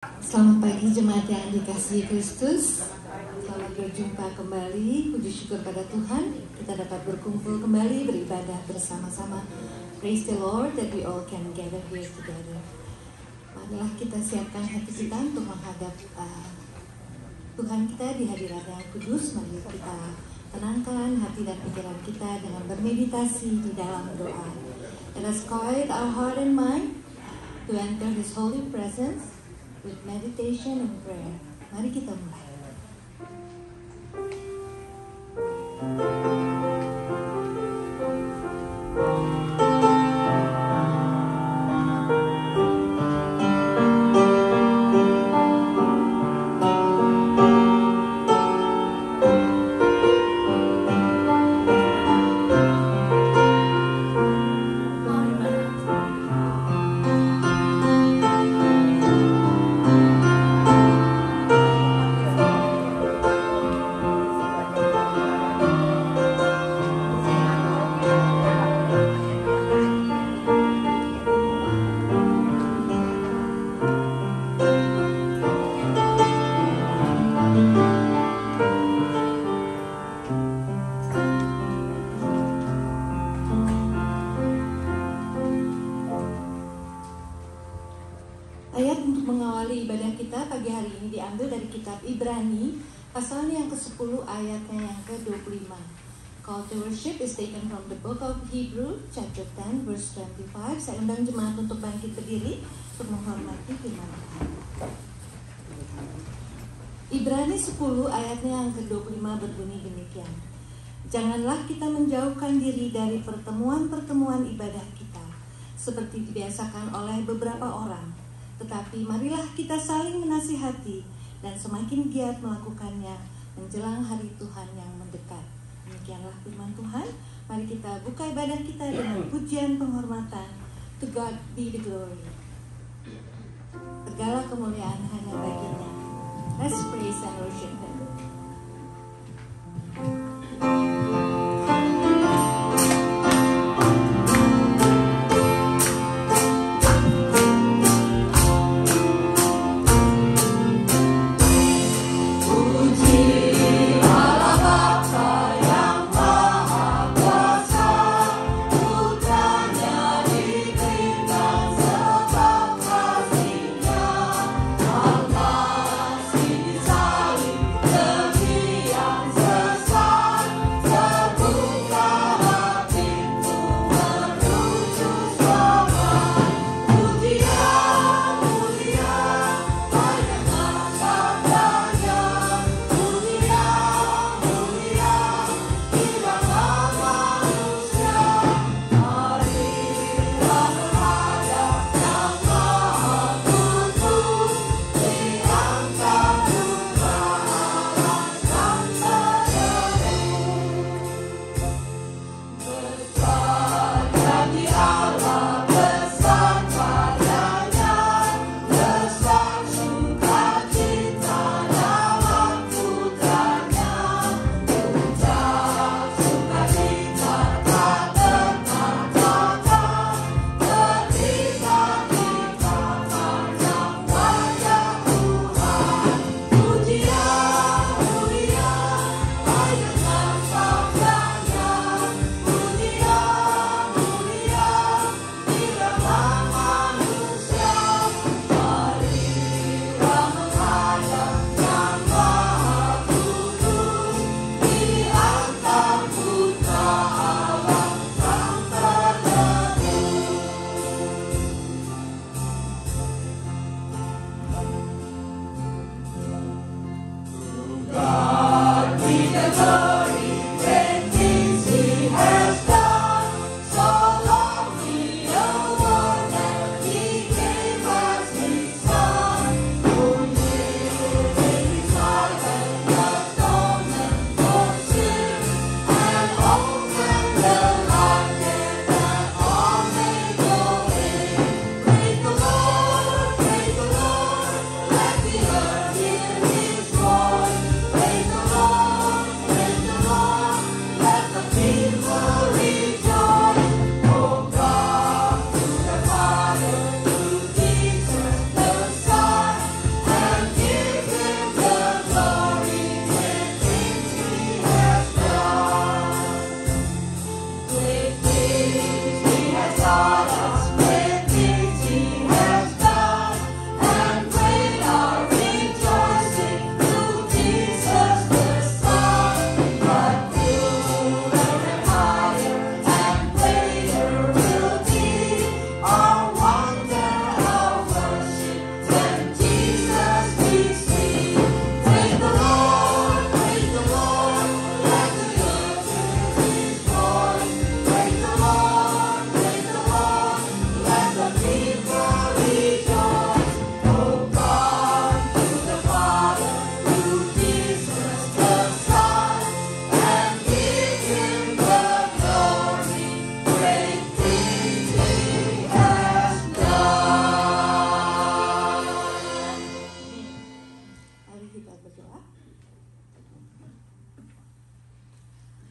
Selamat pagi jemaat yang dikasihi Kristus. Selamat berjumpa kembali. Puji syukur pada Tuhan, kita dapat berkumpul kembali beribadah bersama-sama. Praise the Lord that we all can gather here together. Marilah kita siapkan hati kita untuk menghadap Tuhan kita di hadirat yang kudus. Mari kita tenangkan hati dan pikiran kita dengan bermeditasi di dalam doa. Let us quiet our heart and mind to enter His holy presence with meditation and prayer. Mari kita mulai. Ayat untuk mengawali ibadah kita pagi hari ini diambil dari kitab Ibrani, pasalnya yang ke-10 ayatnya yang ke-25. Call to worship is taken from the book of Hebrew, chapter 10, verse 25. Saya undang jemaat untuk bangkit berdiri untuk menghormati firman Tuhan. Ibrani 10 ayatnya yang ke-25 berbunyi demikian. Janganlah kita menjauhkan diri dari pertemuan-pertemuan ibadah kita, seperti dibiasakan oleh beberapa orang. Tetapi marilah kita saling menasihati dan semakin giat melakukannya menjelang hari Tuhan yang mendekat. Demikianlah firman Tuhan. Mari kita buka ibadah kita dengan pujian penghormatan. To God be the glory. Segala kemuliaan hanya baginya. Let's praise and worship Him. The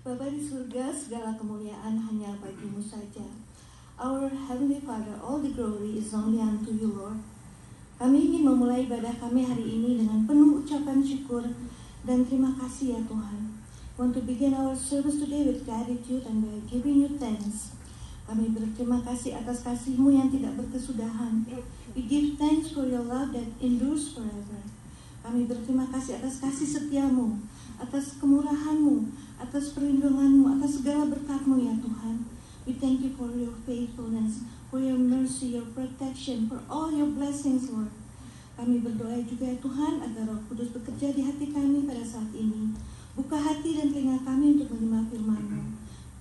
Bapa di surga, segala kemuliaan hanya bagi-Mu saja. Our Heavenly Father, all the glory is only unto you, Lord. Kami ingin memulai ibadah kami hari ini dengan penuh ucapan syukur dan terima kasih ya Tuhan. We want to begin our service today with gratitude and we are giving you thanks. Kami berterima kasih atas kasih-Mu yang tidak berkesudahan. We give thanks for your love that endures forever. Kami berterima kasih atas kasih setia-Mu, atas kemurahan-Mu, atas perlindungan-Mu, atas segala berkat-Mu ya Tuhan. We thank you for your faithfulness, for your mercy, your protection, for all your blessings, Lord. Kami berdoa juga ya Tuhan agar Roh Kudus bekerja di hati kami pada saat ini. Buka hati dan telinga kami untuk menerima firman-Mu.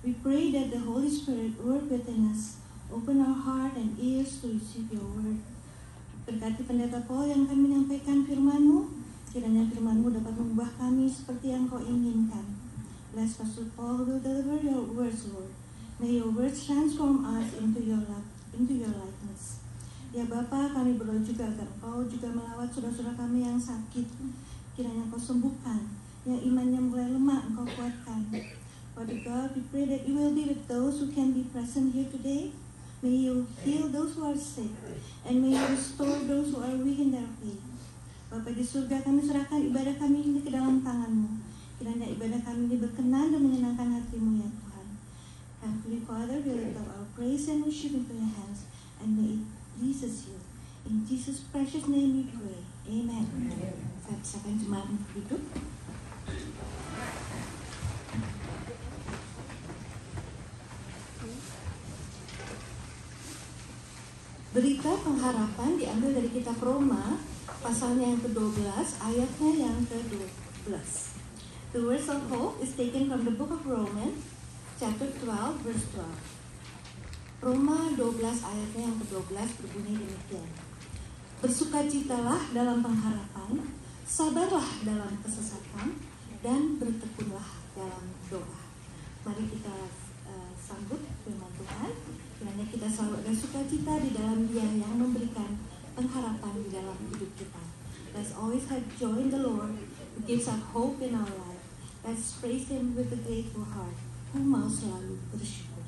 We pray that the Holy Spirit work within us. Open our heart and ears to receive your word. Berkati Pendeta Paul yang akan menyampaikan firman-Mu. Kiranya firman-Mu dapat mengubah kami seperti yang Kau inginkan. Bless Pastor Paul will deliver your words, Lord. May your words transform us into your likeness. Ya Bapa, kami berdoa juga agar Kau juga melawat saudara-saudara kami yang sakit. Kiranya Kau sembuhkan. Yang imannya mulai lemah, Engkau kuatkan. Father God, we pray that you will be with those who can be present here today. May you heal those who are sick. And may you restore those who are weak in their faith. Bapa di surga, kami serahkan ibadah kami ini ke dalam tangan-Mu. Kiranya ibadah kami ini berkenan dan menyenangkan hati-Mu ya Tuhan. Heavenly Father, we lift up our praise and worship into your hands, and may it pleases you. In Jesus' precious name we pray. Amen. Saya persilakan jemaat untuk duduk. Berita pengharapan diambil dari kitab Roma, pasalnya yang ke-12, ayatnya yang ke-12. The words of hope is taken from the book of Romans, chapter 12, verse 12. Roma 12 ayatnya yang ke-12 berbunyi demikian. Bersukacitalah dalam pengharapan, sabarlah dalam kesesatan, dan bertekunlah dalam doa. Mari kita sambut firman Tuhan. Kiranya kita selalu ada sukacita di dalam Dia yang memberikan pengharapan di dalam hidup kita. Let's always have joy in the Lord, who gives us hope in our life. Let's praise Him with a grateful heart, who mau selalu bersyukur.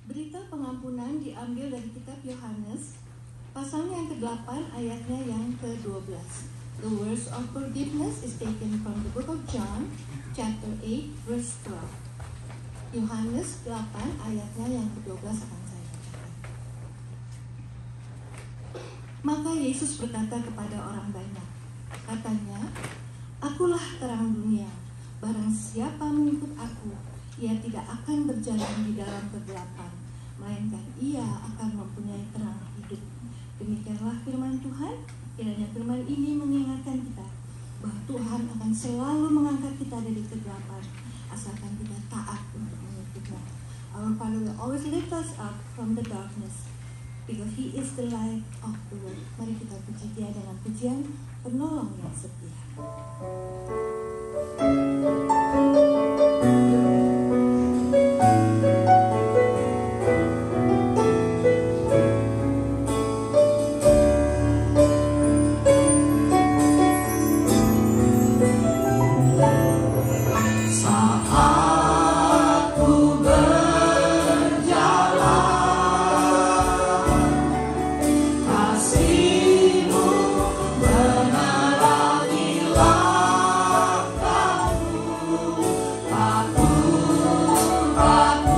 Berita pengampunan diambil dari kitab Yohanes, pasal yang ke-8 ayatnya yang ke-12. The words of forgiveness is taken from the book of John, chapter 8, verse 12. Yohanes 8 ayatnya yang ke-12 akan saya bacakan. Maka Yesus berkata kepada orang banyak, katanya, "Akulah terang dunia. Barang siapa mengikut aku, ia tidak akan berjalan di dalam kegelapan, melainkan ia akan mempunyai terang hidup." Demikianlah firman Tuhan. Kiranya firman ini mengingatkan kita bahwa Tuhan akan selalu mengangkat kita dari kegelapan, asalkan kita taat untuk mengikutnya. Our Father will always lift us up from the darkness, because He is the light of the world. Mari kita puji Dia dengan pujian penolong yang setia. Aku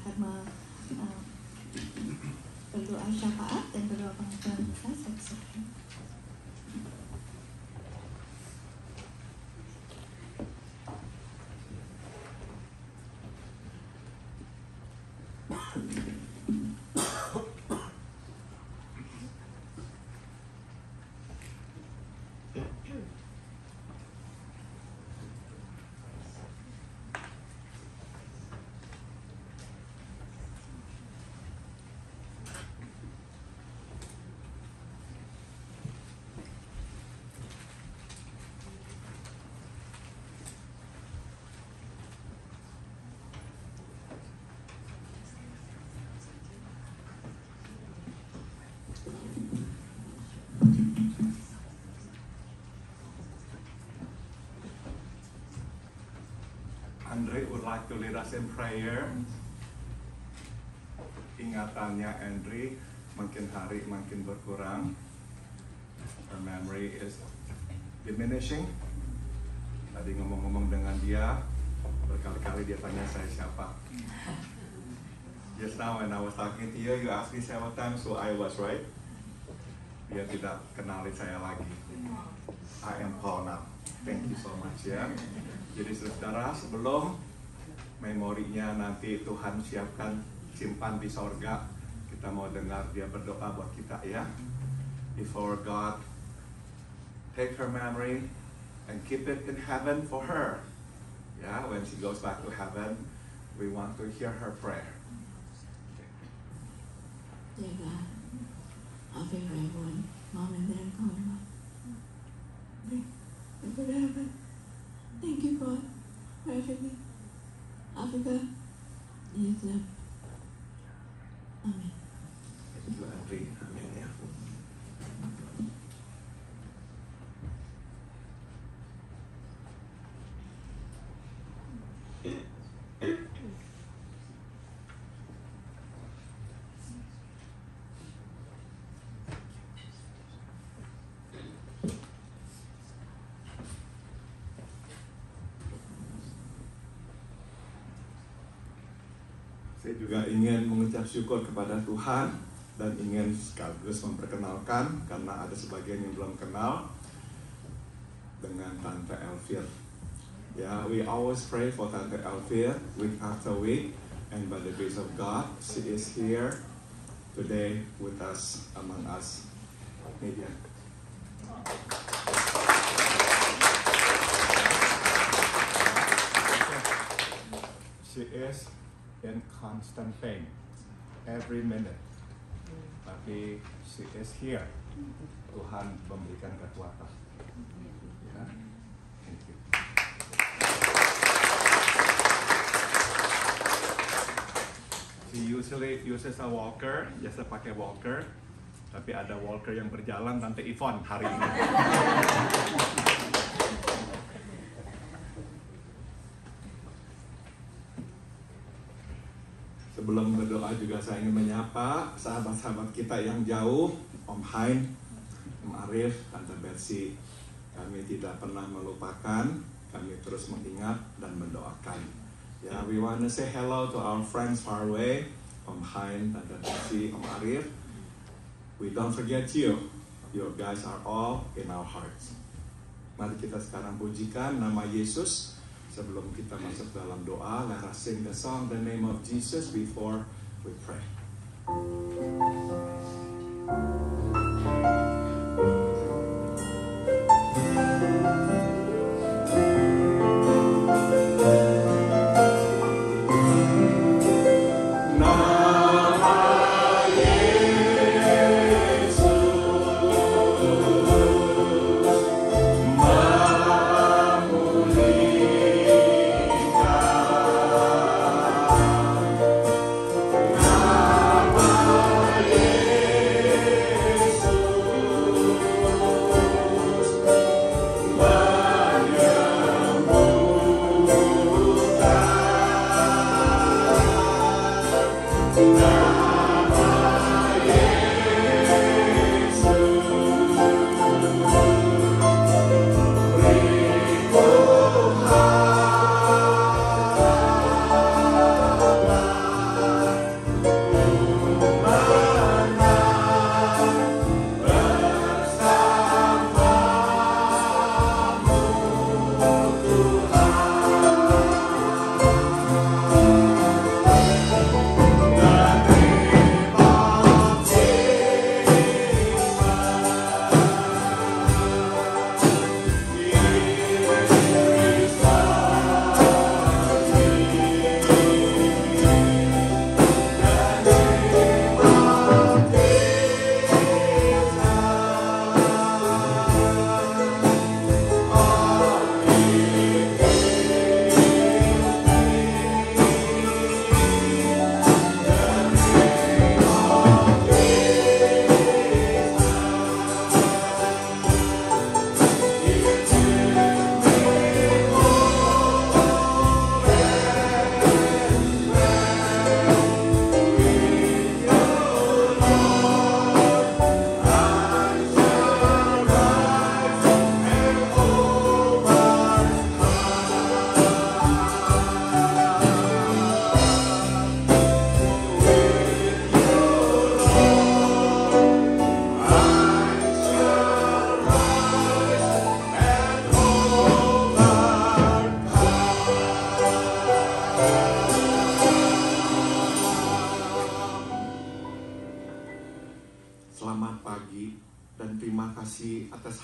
akan berdoa syafaat dan berdoa pengampunan dosa. Saya persilakan. Andre would like to lead us in prayer. Ingatannya Andre makin hari makin berkurang. Her memory is diminishing. Tadi ngomong-ngomong dengan dia, berkali-kali dia tanya saya siapa. Just now when I was talking to you, you asked me several times who I was, right? Dia tidak kenali saya lagi. I am Paul now. Thank you so much ya. Jadi saudara, sebelum memorinya nanti Tuhan siapkan, simpan di sorga, kita mau dengar dia berdoa buat kita ya. Before God take her memory and keep it in heaven for her. Yeah, when she goes back to heaven, we want to hear her prayer. Dear God, I'll be everyone, Mom and Dad calling Mom. Heaven. Thank you, God, for everything. Africa needs them. Amin. Amin ya. Saya juga ingin mengucap syukur kepada Tuhan dan ingin sekaligus memperkenalkan, karena ada sebagian yang belum kenal, dengan Tante Elvir. Ya, we always pray for Tante Elvir week after week, and by the grace of God, she is here today with us, among us. Media. She is in constant pain every minute, tapi she is here. Tuhan memberikan kekuatan. Ya. Thank you. She usually uses a walker, biasa pakai walker, tapi ada walker yang berjalan Tante Yvonne hari ini. Sebelum berdoa juga saya ingin menyapa sahabat-sahabat kita yang jauh, Om Hein, Om Arif, Tante Betsy. Kami tidak pernah melupakan, kami terus mengingat dan mendoakan. Ya, we want to say hello to our friends far away, Om Hein, Tante Betsy, Om Arif. We don't forget you. You guys are all in our hearts. Mari kita sekarang pujikan nama Yesus. Sebelum kita masuk dalam doa, let us sing the song, the name of Jesus, before we pray.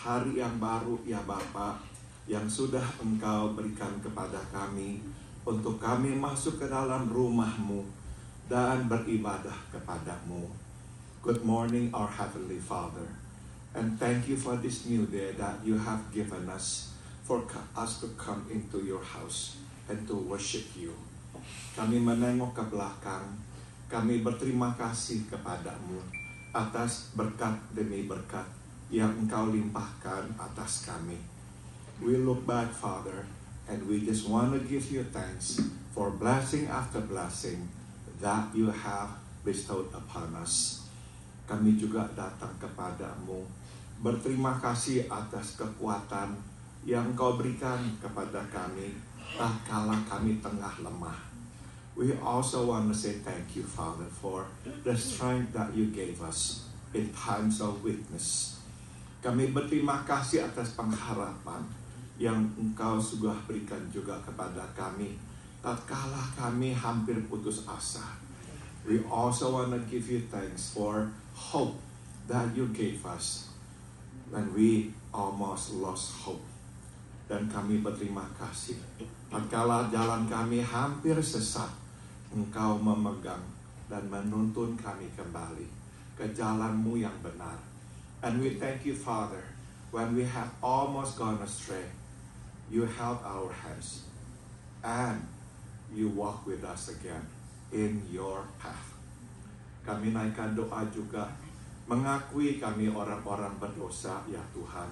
hari yang baru ya Bapa, yang sudah Engkau berikan kepada kami, untuk kami masuk ke dalam rumah-Mu dan beribadah kepada-Mu. Good morning, our Heavenly Father. And thank you for this new day that you have given us, for us to come into your house and to worship you. Kami menengok ke belakang, kami berterima kasih kepada-Mu atas berkat demi berkat yang Engkau limpahkan atas kami. We look back, Father, and we just want to give you thanks for blessing after blessing that you have bestowed upon us. Kami juga datang kepada-Mu, berterima kasih atas kekuatan yang Engkau berikan kepada kami tak kala kami tengah lemah. We also want to say thank you, Father, for the strength that you gave us in times of weakness. Kami berterima kasih atas pengharapan yang Engkau sudah berikan juga kepada kami tatkala kami hampir putus asa. We also want to give you thanks for hope that you gave us when we almost lost hope. Dan kami berterima kasih tatkala jalan kami hampir sesat, Engkau memegang dan menuntun kami kembali ke jalan-Mu yang benar. And we thank you, Father, when we have almost gone astray, you held our hands and you walk with us again in your path. Kami naikkan doa juga, mengakui kami orang-orang berdosa, ya Tuhan.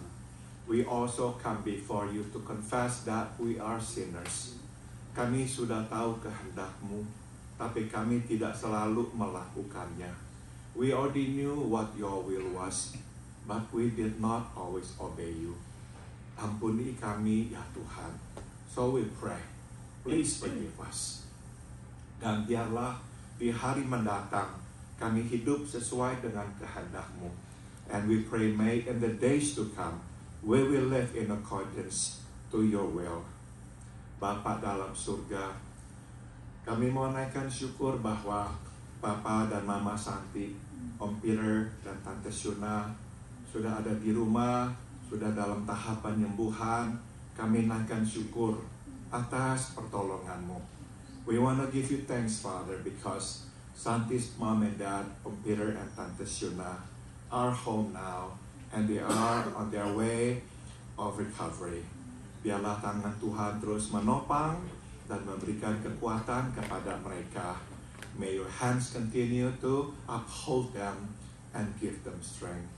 We also come before you to confess that we are sinners. Kami sudah tahu kehendak-Mu, tapi kami tidak selalu melakukannya. We already knew what your will was, but we did not always obey you. Ampuni kami, ya Tuhan. So we pray, please forgive us. Dan biarlah di hari mendatang, kami hidup sesuai dengan kehendak-Mu. And we pray, may in the days to come, we will live in accordance to your will. Bapa dalam surga, kami mau naikkan syukur bahwa Papa dan Mama Santi, Om Peter dan Tante Shuna sudah ada di rumah, sudah dalam tahap penyembuhan. Kami naikkan syukur atas pertolongan-Mu. We want to give you thanks, Father, because Santi's mom and dad, Om Peter and Tante Shuna, are home now and they are on their way of recovery. Biarlah tangan Tuhan terus menopang dan memberikan kekuatan kepada mereka. May your hands continue to uphold them and give them strength.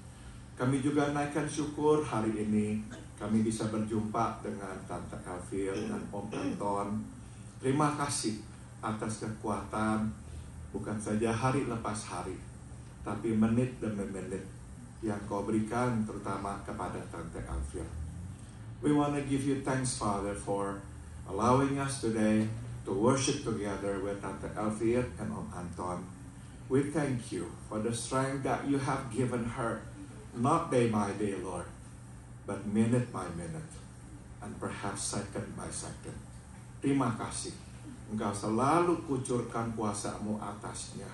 Kami juga naikkan syukur hari ini kami bisa berjumpa dengan Tante Elvir dan Om Anton. Terima kasih atas kekuatan, bukan saja hari lepas hari, tapi menit demi menit yang Kau berikan terutama kepada Tante Elvir. We want to give you thanks, Father, for allowing us today to worship together with Tante Elvir and Om Anton. We thank you for the strength that you have given her, not day by day, Lord, but minute by minute, and perhaps second by second. Terima kasih, Engkau selalu kucurkan kuasa-Mu atasnya.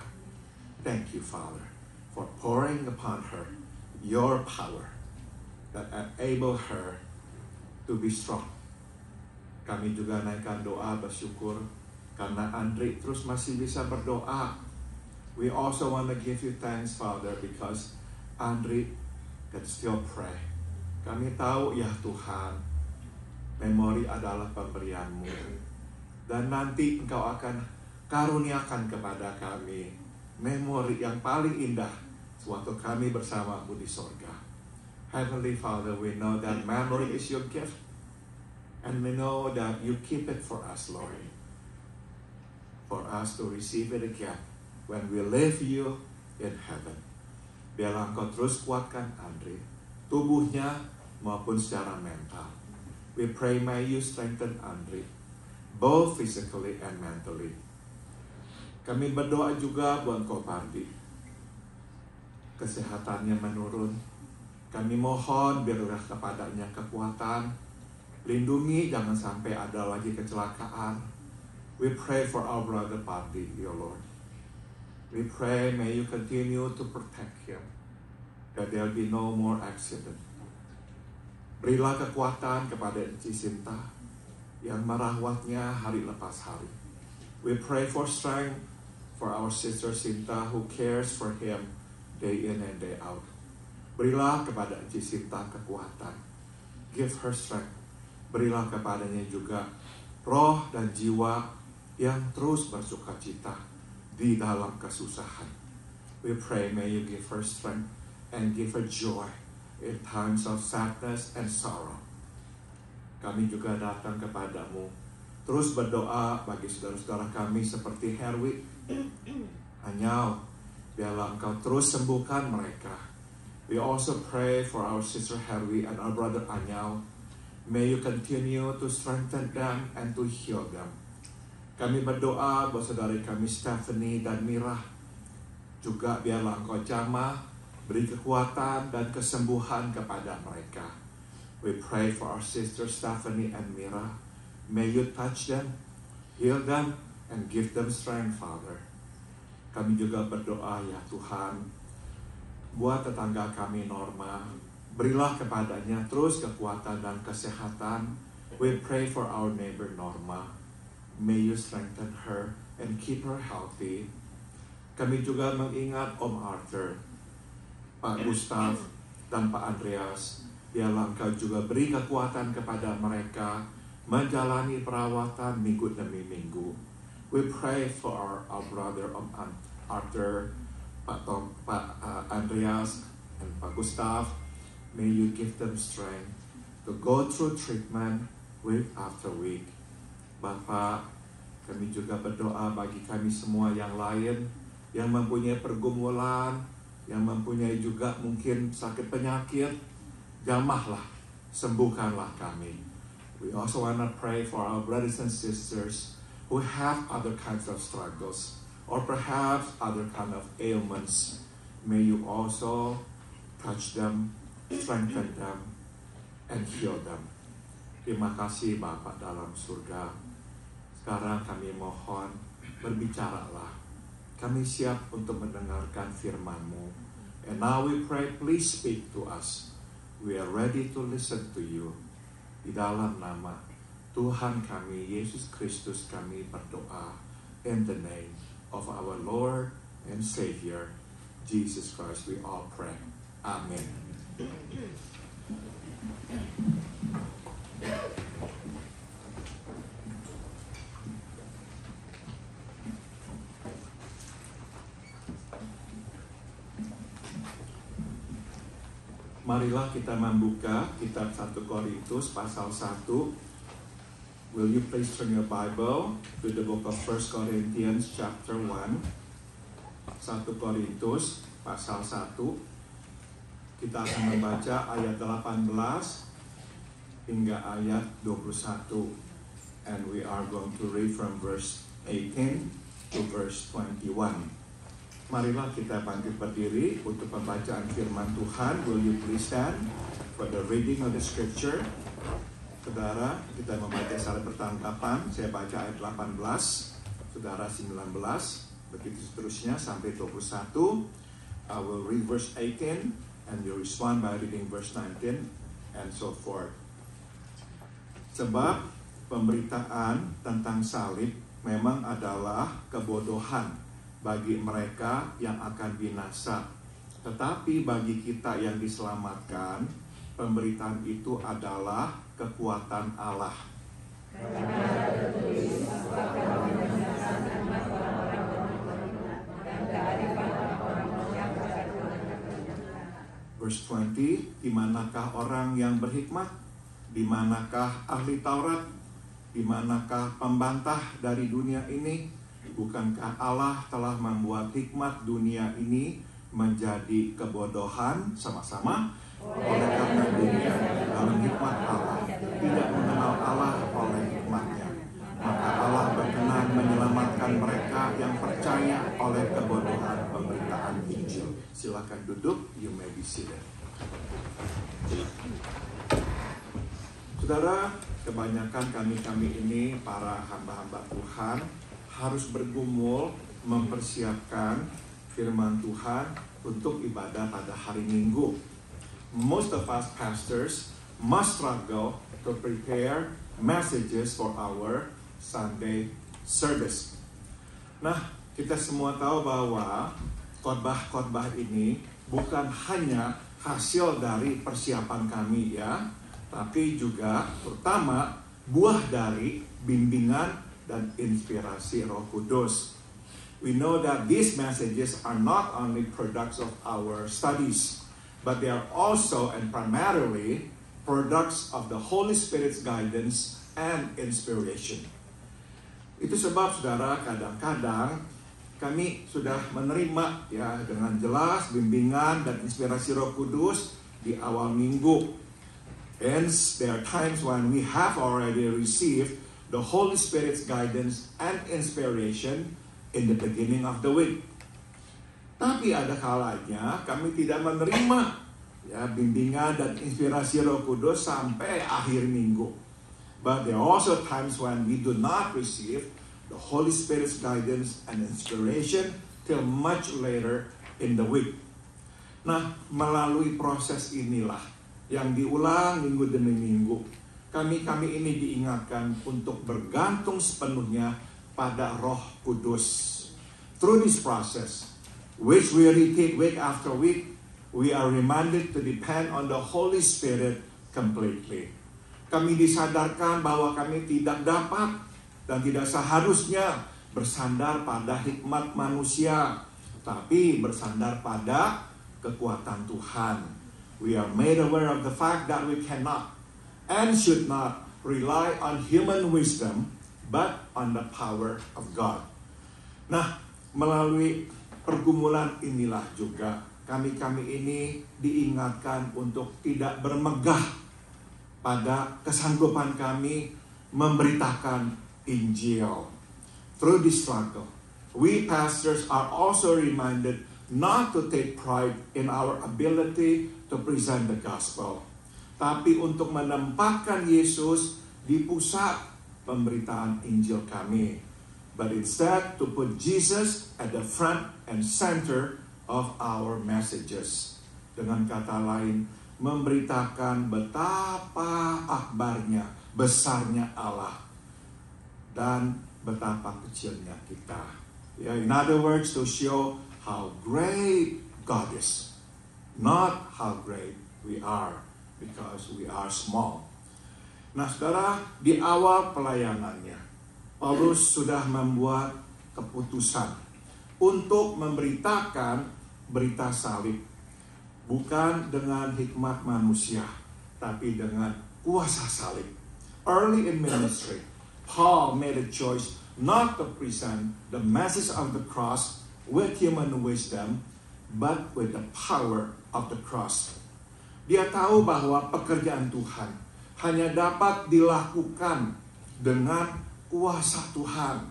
Thank you, Father, for pouring upon her your power that enable her to be strong. Kami juga naikkan doa bersyukur karena Andri terus masih bisa berdoa. We also want to give you thanks, Father, because Andri can still pray. Kami tahu, ya Tuhan, memori adalah pemberian-Mu. Dan nanti Engkau akan karuniakan kepada kami memori yang paling indah sewaktu kami bersama-Mu di sorga. Heavenly Father, we know that memory is your gift. And we know that you keep it for us, Lord. For us to receive it again when we leave you in heaven. Biarlah Engkau terus kuatkan Andri, tubuhnya maupun secara mental. We pray may you strengthen Andri, both physically and mentally. Kami berdoa juga buat Kopardi. Kesehatannya menurun. Kami mohon biarlah kepadanya kekuatan. Lindungi jangan sampai ada lagi kecelakaan. We pray for our brother Pardi, your Lord. We pray may you continue to protect him, that there will be no more accident. Berilah kekuatan kepada Encik Sinta yang merawatnya hari lepas hari. We pray for strength for our sister Sinta who cares for him day in and day out. Berilah kepada Encik Sinta kekuatan. Give her strength. Berilah kepadanya juga roh dan jiwa yang terus bersuka cita di dalam kesusahan. We pray, may you give her strength and give her joy in times of sadness and sorrow. Kami juga datang kepadamu, terus berdoa bagi saudara-saudara kami seperti Herwi, Anyau, biarlah Engkau terus sembuhkan mereka. We also pray for our sister Herwi and our brother Anyau. May you continue to strengthen them and to heal them. Kami berdoa buat saudara kami Stephanie dan Mira. Juga biarlah Engkau jamah, beri kekuatan dan kesembuhan kepada mereka. We pray for our sisters Stephanie and Mira. May you touch them, heal them, and give them strength, Father. Kami juga berdoa, ya Tuhan, buat tetangga kami Norma, berilah kepadanya terus kekuatan dan kesehatan. We pray for our neighbor Norma. May you strengthen her and keep her healthy. Kami juga mengingat Om Arthur, Pak Gustav, dan Pak Andreas. Biarlah Engkau juga beri kekuatan kepada mereka menjalani perawatan minggu demi minggu. We pray for our brother Om Arthur, Pak Andreas, and Pak Gustav. May you give them strength to go through treatment week after week. Bapak, kami juga berdoa bagi kami semua yang lain yang mempunyai pergumulan, yang mempunyai juga mungkin sakit penyakit. Jamahlah, sembuhkanlah kami. We also want to pray for our brothers and sisters who have other kinds of struggles or perhaps other kind of ailments. May you also touch them, strengthen them, and heal them. Terima kasih Bapa dalam surga. Sekarang kami mohon, berbicaralah. Kami siap untuk mendengarkan firman-Mu. And now we pray, please speak to us. We are ready to listen to you. Di dalam nama Tuhan kami, Yesus Kristus kami berdoa. In the name of our Lord and Savior, Jesus Christ, we all pray. Amen. Marilah kita membuka kitab 1 Korintus pasal 1. Will you please turn your Bible to the book of 1 Corinthians chapter 1. 1 Korintus pasal 1. Kita akan membaca ayat 18 hingga ayat 21. And we are going to read from verse 18 to verse 21. Marilah kita bangkit berdiri untuk pembacaan firman Tuhan. Will you please stand for the reading of the scripture? Saudara, kita membaca secara bertanggapan. Saya baca ayat 18, saudara 19, begitu seterusnya sampai 21. I will read verse 18 and you respond by reading verse 19 and so forth. Sebab pemberitaan tentang salib memang adalah kebodohan bagi mereka yang akan binasa. Tetapi bagi kita yang diselamatkan, pemberitaan itu adalah kekuatan Allah. Verse 20, di manakah orang yang berhikmat? Di manakah ahli Taurat? Di manakah pembantah dari dunia ini? Bukankah Allah telah membuat hikmat dunia ini menjadi kebodohan sama-sama? Oleh karena dunia dalam hikmat Allah tidak mengenal Allah oleh hikmatnya, maka Allah berkenan menyelamatkan mereka yang percaya oleh kebodohan pemberitaan Injil. Silakan duduk, you may be seated. Saudara, kebanyakan kami ini para hamba-hamba Tuhan harus bergumul mempersiapkan firman Tuhan untuk ibadah pada hari Minggu. Most of us pastors must struggle to prepare messages for our Sunday service. Nah, kita semua tahu bahwa khotbah-khotbah ini bukan hanya hasil dari persiapan kami ya, tapi juga terutama buah dari bimbingan dan inspirasi Roh Kudus. We know that these messages are not only products of our studies, but they are also and primarily products of the Holy Spirit's guidance and inspiration. Itu sebab saudara, kadang-kadang kami sudah menerima ya dengan jelas bimbingan dan inspirasi Roh Kudus di awal minggu. Hence, there are times when we have already received the Holy Spirit's guidance and inspiration in the beginning of the week. Tapi ada kalanya kami tidak menerima ya bimbingan dan inspirasi Roh Kudus sampai akhir minggu. But there are also times when we do not receive the Holy Spirit's guidance and inspiration till much later in the week. Nah, melalui proses inilah yang diulang minggu demi minggu, kami ini diingatkan untuk bergantung sepenuhnya pada Roh Kudus. Through this process, which we repeat week after week, we are reminded to depend on the Holy Spirit completely. Kami disadarkan bahwa kami tidak dapat dan tidak seharusnya bersandar pada hikmat manusia, tapi bersandar pada kekuatan Tuhan. We are made aware of the fact that we cannot and should not rely on human wisdom, but on the power of God. Nah, melalui pergumulan inilah juga kami ini diingatkan untuk tidak bermegah pada kesanggupan kami memberitakan Injil. Through this struggle, we pastors are also reminded not to take pride in our ability to present the gospel, tapi untuk menempatkan Yesus di pusat pemberitaan Injil kami, but instead to put Jesus at the front and center of our messages. Dengan kata lain, memberitakan betapa akbarnya, besarnya Allah, dan betapa kecilnya kita. In other words, to show how great God is, not how great we are, because we are small. Nah, saudara, di awal pelayanannya, Paulus sudah membuat keputusan untuk memberitakan berita salib, bukan dengan hikmat manusia, tapi dengan kuasa salib. Early in ministry, Paul made a choice not to present the message of the cross with human wisdom, but with the power of the cross. Dia tahu bahwa pekerjaan Tuhan hanya dapat dilakukan dengan kuasa Tuhan.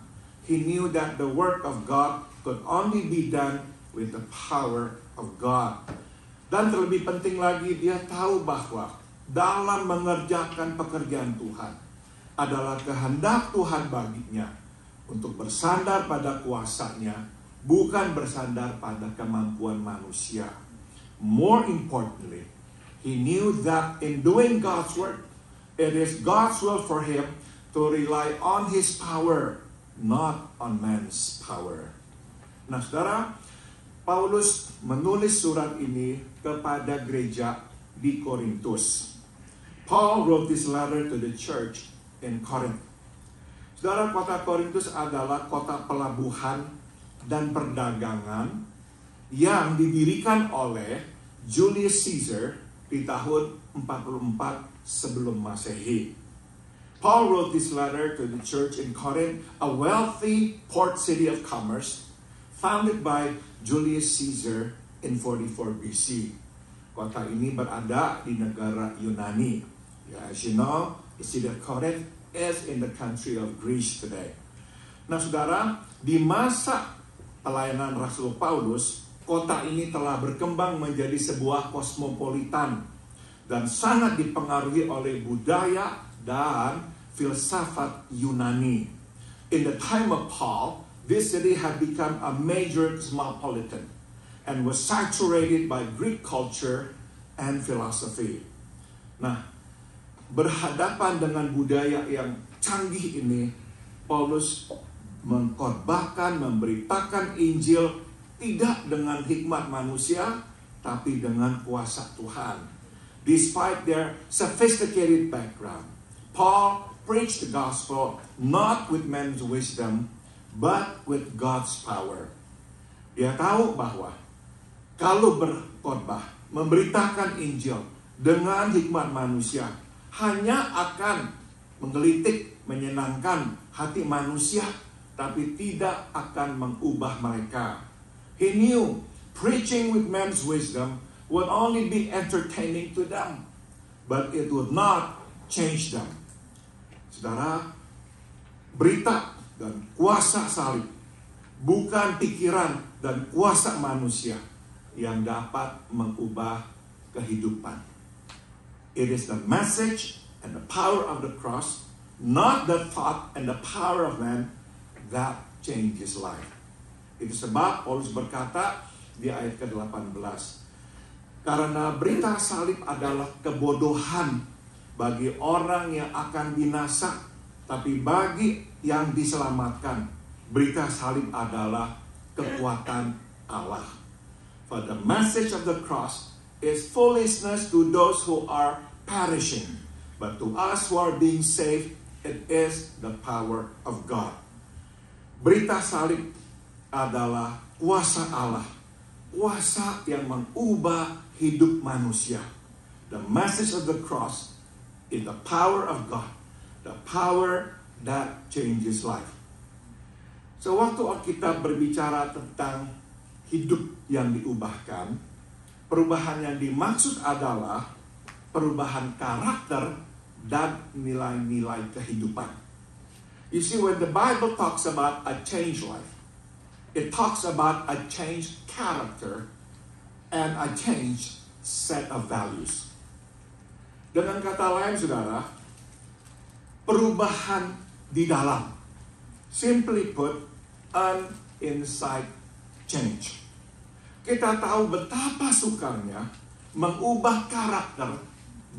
He knew that the work of God could only be done with the power of God. Dan terlebih penting lagi, dia tahu bahwa dalam mengerjakan pekerjaan Tuhan adalah kehendak Tuhan baginya untuk bersandar pada kuasanya, bukan bersandar pada kemampuan manusia. More importantly, he knew that in doing God's work, it is God's will for him to rely on his power, not on man's power. Nah, saudara, Paulus menulis surat ini kepada gereja di Korintus. Paul wrote this letter to the church in Corinth. Saudara, kota Korintus adalah kota pelabuhan dan perdagangan yang didirikan oleh Julius Caesar di tahun 44 sebelum Masehi. Paul wrote this letter to the church in Corinth, a wealthy port city of commerce founded by Julius Caesar in 44 BC. Kota ini berada di negara Yunani. As you know, the city of Corinth is in the country of Greece today. Nah, saudara, di masa pelayanan Rasul Paulus, kota ini telah berkembang menjadi sebuah kosmopolitan dan sangat dipengaruhi oleh budaya dan filsafat Yunani. In the time of Paul, this city had become a major cosmopolitan and was saturated by Greek culture and philosophy. Nah, berhadapan dengan budaya yang canggih ini, Paulus mengkhotbahkan, memberitakan Injil tidak dengan hikmat manusia, tapi dengan kuasa Tuhan. Despite their sophisticated background, Paul preached the gospel not with man's wisdom, but with God's power. Dia tahu bahwa kalau berkhotbah, memberitakan Injil dengan hikmat manusia, hanya akan menggelitik, menyenangkan hati manusia, tapi tidak akan mengubah mereka. He knew preaching with man's wisdom would only be entertaining to them, but it would not change them. Saudara, berita dan kuasa salib bukan pikiran dan kuasa manusia yang dapat mengubah kehidupan. It is the message and the power of the cross, not the thought and the power of man, that changes life. Itu sebab Paulus berkata di ayat ke-18, karena berita salib adalah kebodohan bagi orang yang akan binasa, tapi bagi yang diselamatkan, berita salib adalah kekuatan Allah. For the message of the cross is foolishness to those who are perishing, but to us who are being saved, it is the power of God. Berita salib adalah kuasa Allah, kuasa yang mengubah hidup manusia. The message of the cross is the power of God, the power that changes life. So, waktu kita berbicara tentang hidup yang diubahkan, perubahan yang dimaksud adalah perubahan karakter dan nilai-nilai kehidupan. You see, when the Bible talks about a changed life, it talks about a changed character and a changed set of values. Dengan kata lain, saudara, perubahan di dalam. Simply put, an inside change. Kita tahu betapa sukarnya mengubah karakter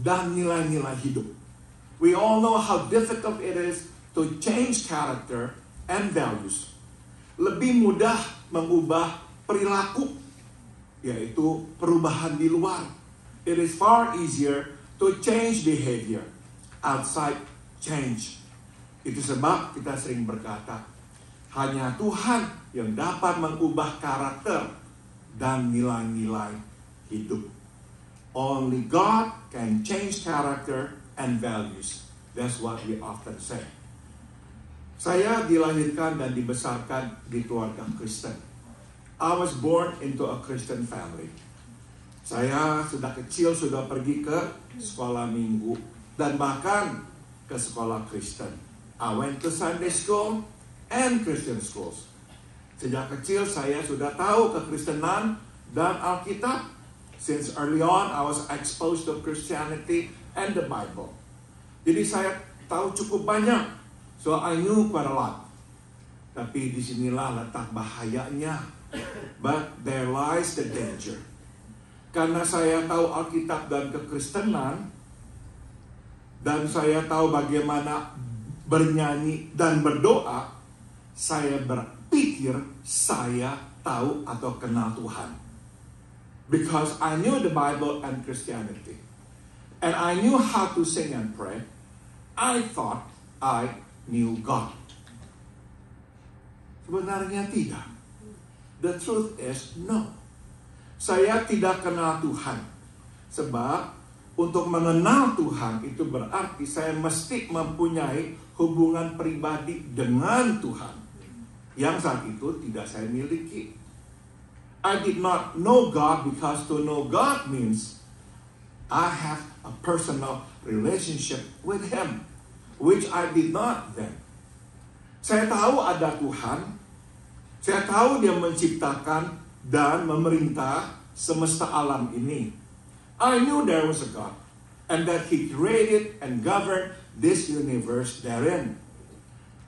dan nilai-nilai hidup. We all know how difficult it is to change character and values. Lebih mudah mengubah perilaku, yaitu perubahan di luar. It is far easier to change behavior outside change. Itu sebab kita sering berkata, hanya Tuhan yang dapat mengubah karakter dan nilai-nilai hidup. Only God can change character and values. That's what we often say. Saya dilahirkan dan dibesarkan di keluarga Kristen. I was born into a Christian family. Saya sudah kecil sudah pergi ke sekolah minggu dan bahkan ke sekolah Kristen. I went to Sunday school and Christian schools. Sejak kecil saya sudah tahu kekristenan dan Alkitab. Since early on I was exposed to Christianity and the Bible. Jadi saya tahu cukup banyak. So I knew quite a lot. Tapi disinilah letak bahayanya. But there lies the danger. Karena saya tahu Alkitab dan kekristenan, dan saya tahu bagaimana bernyanyi dan berdoa, saya berpikir saya tahu atau kenal Tuhan. Because I knew the Bible and Christianity. And I knew how to sing and pray. I thought I knew God. Sebenarnya tidak. The truth is no. Saya tidak kenal Tuhan. Sebab untuk mengenal Tuhan itu berarti saya mesti mempunyai hubungan pribadi dengan Tuhan. Yang saat itu tidak saya miliki. I did not know God because to know God means I have a personal relationship with Him, which I did not then. Saya tahu ada Tuhan. Saya tahu Dia menciptakan dan memerintah semesta alam ini. I knew there was a God and that He created and governed this universe therein.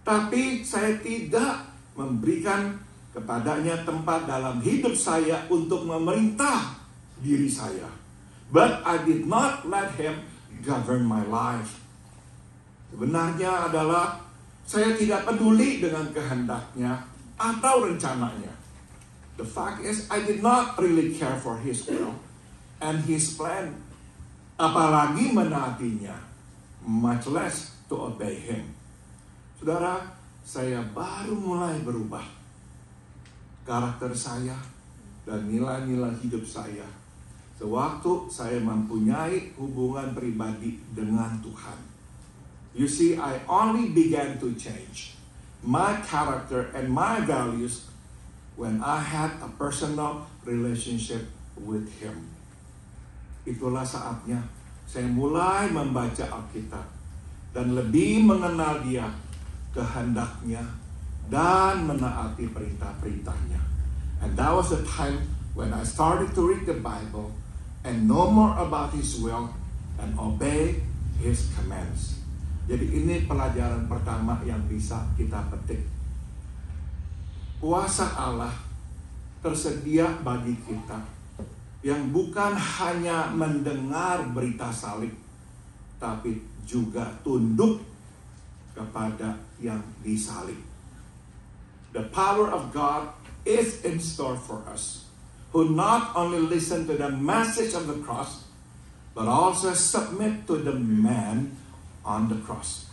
Tapi saya tidak memberikan kepadanya tempat dalam hidup saya untuk memerintah diri saya. But I did not let Him govern my life. Sebenarnya adalah saya tidak peduli dengan kehendaknya atau rencananya. The fact is, I did not really care for His will and His plan. Apalagi menaatinya, much less to obey Him. Saudara, saya baru mulai berubah. Karakter saya dan nilai-nilai hidup saya sewaktu saya mempunyai hubungan pribadi dengan Tuhan. You see, I only began to change my character and my values when I had a personal relationship with Him. Itulah saatnya saya mulai membaca Alkitab dan lebih mengenal Dia, kehendaknya, dan menaati perintah-perintahnya. And that was the time when I started to read the Bible and know more about His will and obey His commands. Jadi ini pelajaran pertama yang bisa kita petik. Kuasa Allah tersedia bagi kita yang bukan hanya mendengar berita salib, tapi juga tunduk kepada yang disalib. The power of God is in store for us, who not only listen to the message of the cross, but also submit to the man on the cross.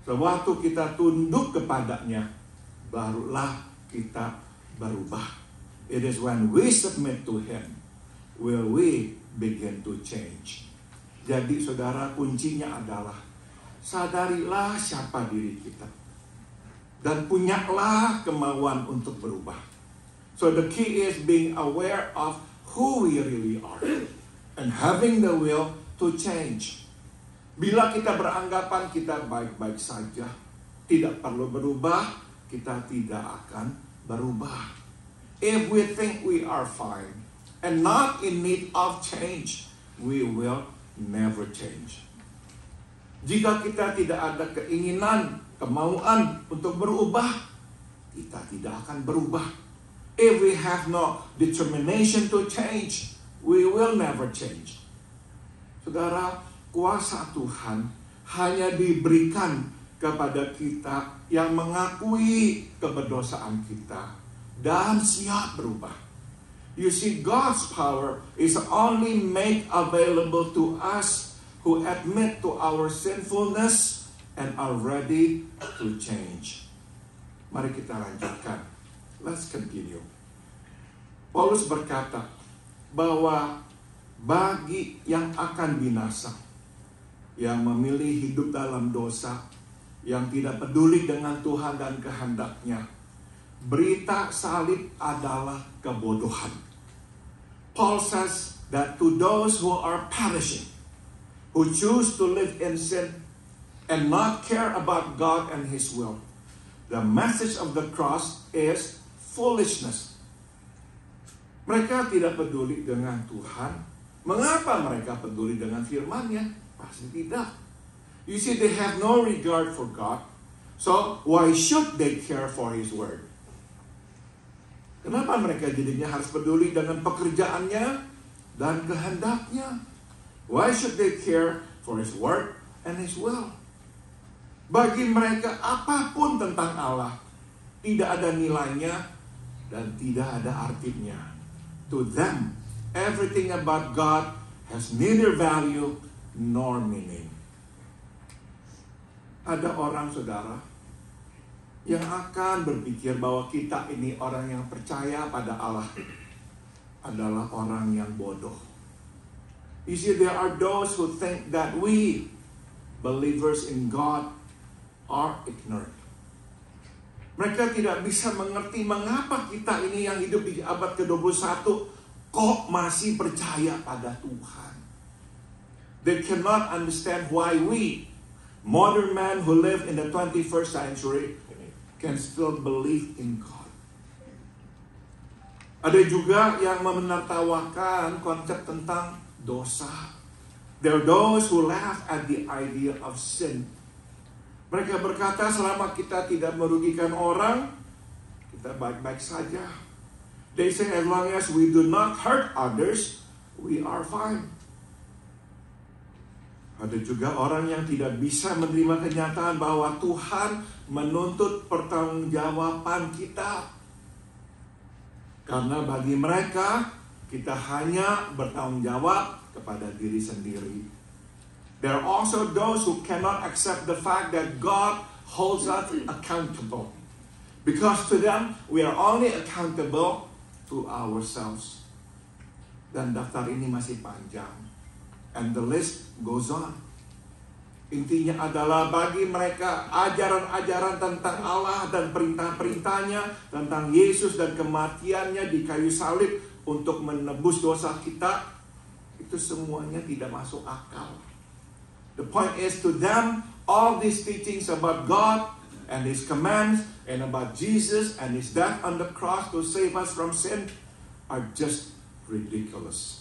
Sewaktu kita tunduk kepadanya, barulah kita berubah. It is when we submit to Him will we begin to change. Jadi saudara, kuncinya adalah sadarilah siapa diri kita dan punyalah kemauan untuk berubah. So the key is being aware of who we really are and having the will to change. Bila kita beranggapan kita baik-baik saja, tidak perlu berubah, kita tidak akan berubah. If we think we are fine and not in need of change, we will never change. Jika kita tidak ada keinginan, kemauan untuk berubah, kita tidak akan berubah. If we have no determination to change, we will never change. Saudara, kuasa Tuhan hanya diberikan kepada kita yang mengakui keberdosaan kita dan siap berubah. You see, God's power is only made available to us who admit to our sinfulness and are ready to change. Mari kita lanjutkan. Let's continue. Paulus berkata bahwa bagi yang akan binasa, yang memilih hidup dalam dosa, yang tidak peduli dengan Tuhan dan kehendaknya, berita salib adalah kebodohan. Paul says that to those who are perishing, who choose to live in sin and not care about God and His will, the message of the cross is foolishness. Mereka tidak peduli dengan Tuhan. Mengapa mereka peduli dengan firman-Nya? Pasti tidak. You see, they have no regard for God. So, why should they care for His word? Kenapa mereka jadinya harus peduli dengan pekerjaannya dan kehendaknya? Why should they care for His word and His will? Bagi mereka apapun tentang Allah tidak ada nilainya dan tidak ada artinya. To them, everything about God has neither value nor meaning. Ada orang, saudara, yang akan berpikir bahwa kita ini orang yang percaya pada Allah adalah orang yang bodoh. You see, there are those who think that we, believers in God, are ignorant. Mereka tidak bisa mengerti mengapa kita ini yang hidup di abad ke-21 kok masih percaya pada Tuhan. They cannot understand why we, modern men who live in the 21st century, can still believe in God. Ada juga yang menertawakan konsep tentang dosa. There are those who laugh at the idea of sin. Mereka berkata selama kita tidak merugikan orang, kita baik-baik saja. They say as long as we do not hurt others, we are fine. Ada juga orang yang tidak bisa menerima kenyataan bahwa Tuhan menuntut pertanggungjawaban kita. Karena bagi mereka, kita hanya bertanggung jawab kepada diri sendiri. There are also those who cannot accept the fact that God holds us accountable. Because to them, we are only accountable to ourselves. Dan daftar ini masih panjang. And the list goes on. Intinya adalah bagi mereka ajaran-ajaran tentang Allah dan perintah-perintahnya, tentang Yesus dan kematiannya di kayu salib untuk menebus dosa kita, itu semuanya tidak masuk akal. The point is, to them, all these teachings about God and His commands and about Jesus and His death on the cross to save us from sin are just ridiculous.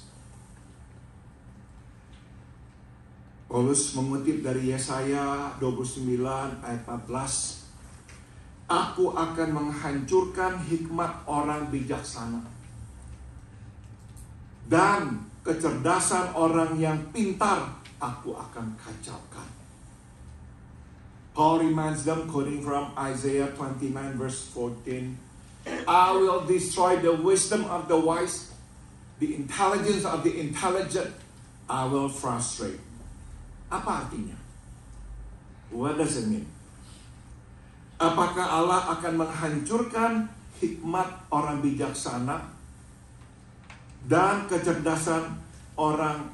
Paulus mengutip dari Yesaya 29 ayat 14. Aku akan menghancurkan hikmat orang bijaksana dan kecerdasan orang yang pintar aku akan kacaukan. Paul reminds them, quoting from Isaiah 29 verse 14, I will destroy the wisdom of the wise, the intelligence of the intelligent I will frustrate. Apa artinya? What does it mean? Apakah Allah akan menghancurkan hikmat orang bijaksana dan kecerdasan orang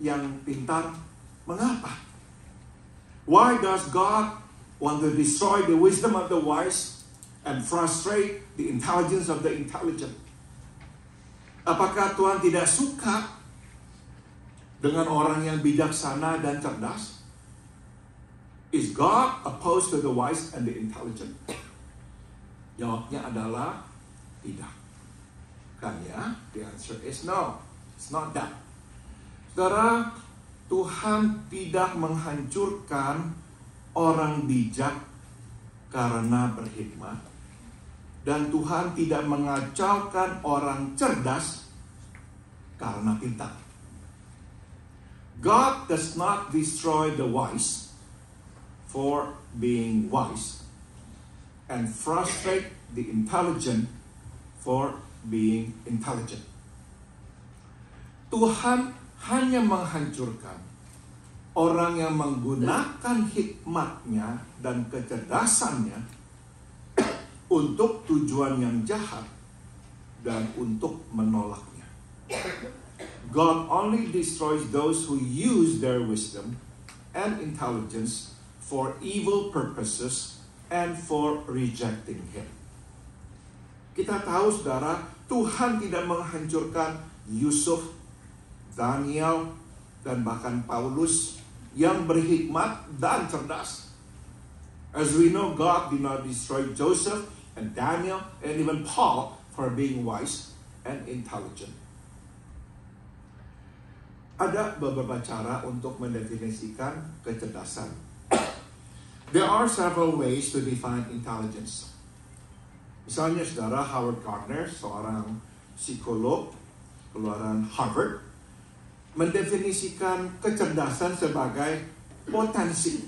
yang pintar? Mengapa? Why does God want to destroy the wisdom of the wise and frustrate the intelligence of the intelligent? Apakah Tuhan tidak suka dengan orang yang bijaksana dan cerdas? Is God opposed to the wise and the intelligent? Jawabnya adalah tidak. Kan ya? The answer is no. It's not that. Saudara, Tuhan tidak menghancurkan orang bijak karena berhikmat. Dan Tuhan tidak mengacaukan orang cerdas karena pintar. God does not destroy the wise for being wise and frustrate the intelligent for being intelligent. Tuhan hanya menghancurkan orang yang menggunakan hikmatnya dan kecerdasannya untuk tujuan yang jahat dan untuk menolaknya. God only destroys those who use their wisdom and intelligence for evil purposes and for rejecting Him. Kita tahu, saudara, Tuhan tidak menghancurkan Yusuf, Daniel, dan bahkan Paulus yang berhikmat dan cerdas. As we know, God did not destroy Joseph and Daniel and even Paul for being wise and intelligent. Ada beberapa cara untuk mendefinisikan kecerdasan. There are several ways to define intelligence. Misalnya, saudara, Howard Gardner, seorang psikolog keluaran Harvard, mendefinisikan kecerdasan sebagai potensi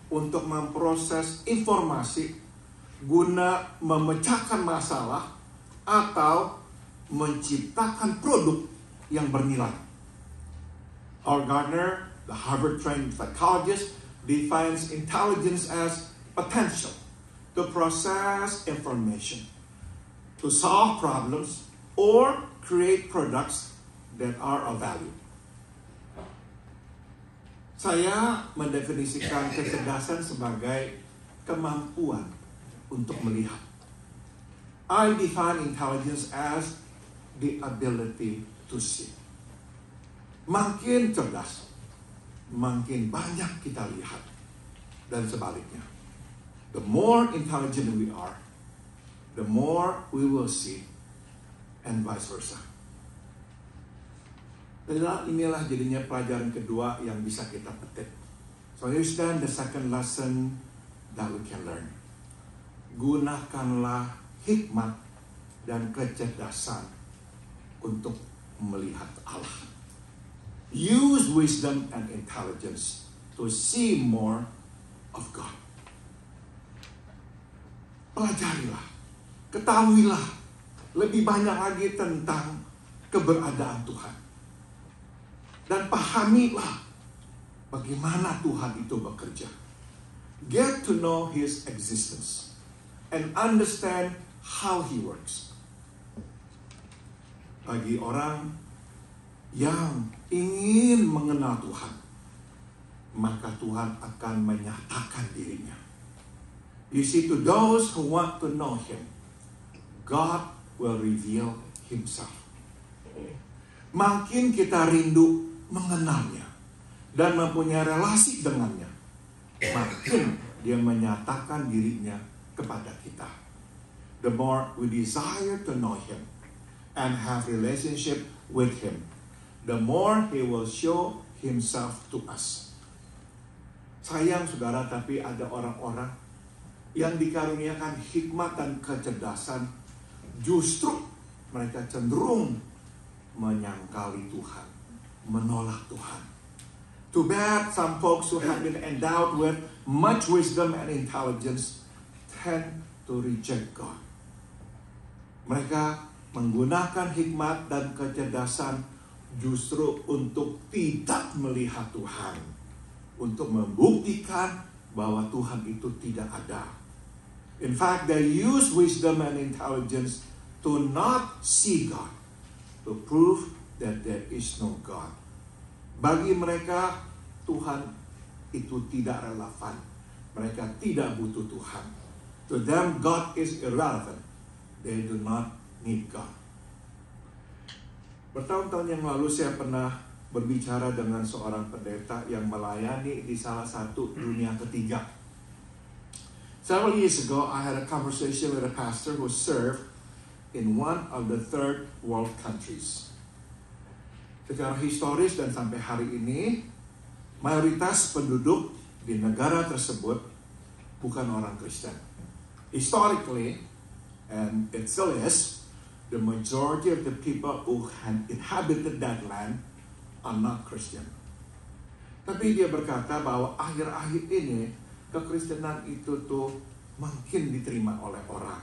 untuk memproses informasi guna memecahkan masalah atau menciptakan produk yang bernilai. Howard Gardner, the Harvard-trained psychologist, defines intelligence as potential to process information, to solve problems, or create products that are of value. Saya mendefinisikan kecerdasan sebagai kemampuan untuk melihat. I define intelligence as the ability to see. Makin cerdas, makin banyak kita lihat. Dan sebaliknya. The more intelligent we are, the more we will see, and vice versa. Dan inilah jadinya pelajaran kedua yang bisa kita petik. So here's then the second lesson that we can learn. Gunakanlah hikmat dan kecerdasan untuk melihat Allah. Use wisdom and intelligence to see more of God. Pelajarilah, ketahuilah lebih banyak lagi tentang keberadaan Tuhan. Dan pahamilah bagaimana Tuhan itu bekerja. Get to know His existence and understand how He works. Bagi orang yang ingin mengenal Tuhan, maka Tuhan akan menyatakan dirinya. You see, to those who want to know Him, God will reveal Himself. Makin kita rindu mengenalnya dan mempunyai relasi dengannya, makin Dia menyatakan dirinya kepada kita. The more we desire to know Him and have relationship with Him, the more He will show Himself to us. Sayang saudara, tapi ada orang-orang yang dikaruniakan hikmat dan kecerdasan, justru mereka cenderung menyangkali Tuhan, menolak Tuhan. Too bad some folks who have been endowed with much wisdom and intelligence tend to reject God. Mereka menggunakan hikmat dan kecerdasan justru untuk tidak melihat Tuhan, untuk membuktikan bahwa Tuhan itu tidak ada. In fact, they use wisdom and intelligence to not see God, to prove that there is no God. Bagi mereka, Tuhan itu tidak relevan. Mereka tidak butuh Tuhan. To them, God is irrelevant. They do not need God. Bertahun-tahun yang lalu saya pernah berbicara dengan seorang pendeta yang melayani di salah satu dunia ketiga. Several years ago, I had a conversation with a pastor who served in one of the third world countries. Secara historis dan sampai hari ini, mayoritas penduduk di negara tersebut bukan orang Kristen. Historically, and it still is, the majority of the people who had inhabited that land are not Christian. Tapi dia berkata bahwa akhir-akhir ini kekristenan itu tuh makin diterima oleh orang.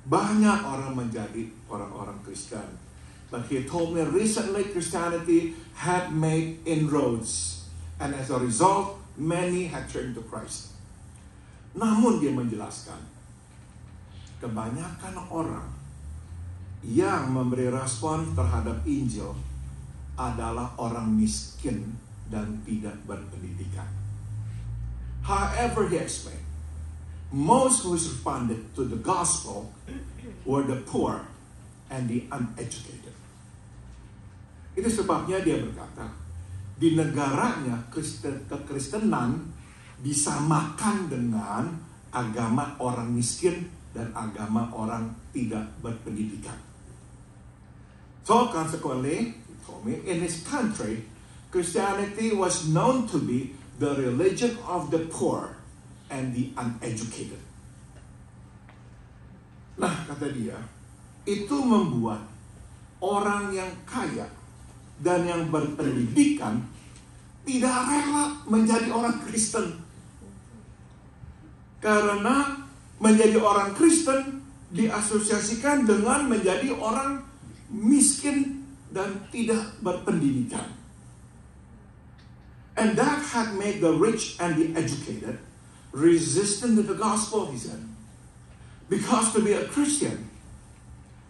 Banyak orang menjadi orang-orang Kristen. But he told me recently Christianity had made inroads. And as a result, many had turned to Christ. Namun dia menjelaskan, kebanyakan orang yang memberi respon terhadap Injil adalah orang miskin dan tidak berpendidikan. However, he explained, most who responded to the gospel were the poor and the uneducated. Itu sebabnya dia berkata, di negaranya kekristenan disamakan dengan agama orang miskin dan agama orang tidak berpendidikan. So consequently, he told me, in his country, Christianity was known to be the religion of the poor and the uneducated. Nah, kata dia, itu membuat orang yang kaya dan yang berpendidikan tidak rela menjadi orang Kristen. Karena menjadi orang Kristen diasosiasikan dengan menjadi orang miskin dan tidak berpendidikan. And that had made the rich and the educated resistant to the gospel, he said. Because to be a Christian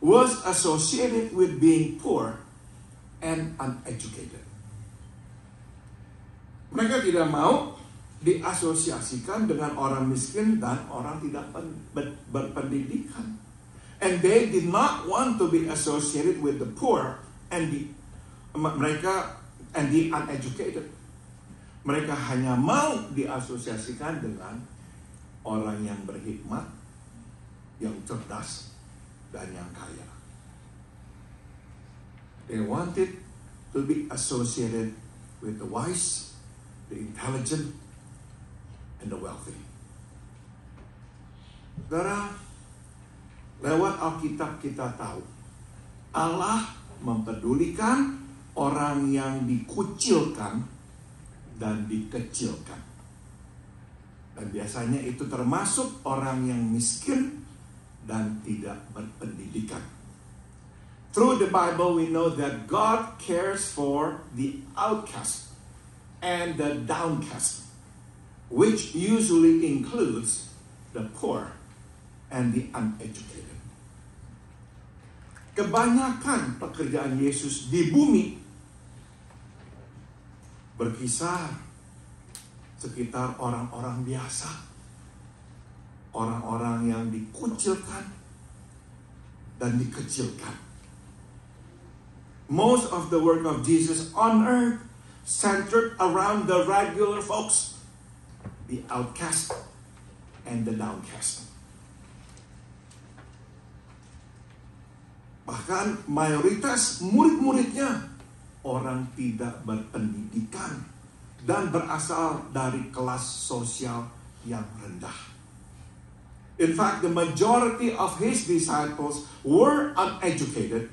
was associated with being poor and uneducated. Mereka tidak mau diasosiasikan dengan orang miskin dan orang tidak berpendidikan. And they did not want to be associated with the poor and the uneducated. Mereka hanya mau diasosiasikan dengan orang yang berhikmat, yang cerdas, dan yang kaya. They wanted to be associated with the wise, the intelligent, and the wealthy. Saudara, lewat Alkitab kita tahu Allah mempedulikan orang yang dikucilkan dan dikecilkan. Dan biasanya itu termasuk orang yang miskin dan tidak berpendidikan. Through the Bible, we know that God cares for the outcast and the downcast, which usually includes the poor and the uneducated. Kebanyakan pekerjaan Yesus di bumi berkisar sekitar orang-orang biasa, orang-orang yang dikucilkan dan dikecilkan. Most of the work of Jesus on earth centered around the regular folks, the outcast and the downcast. Bahkan mayoritas murid-muridnya orang tidak berpendidikan dan berasal dari kelas sosial yang rendah. In fact, the majority of his disciples were uneducated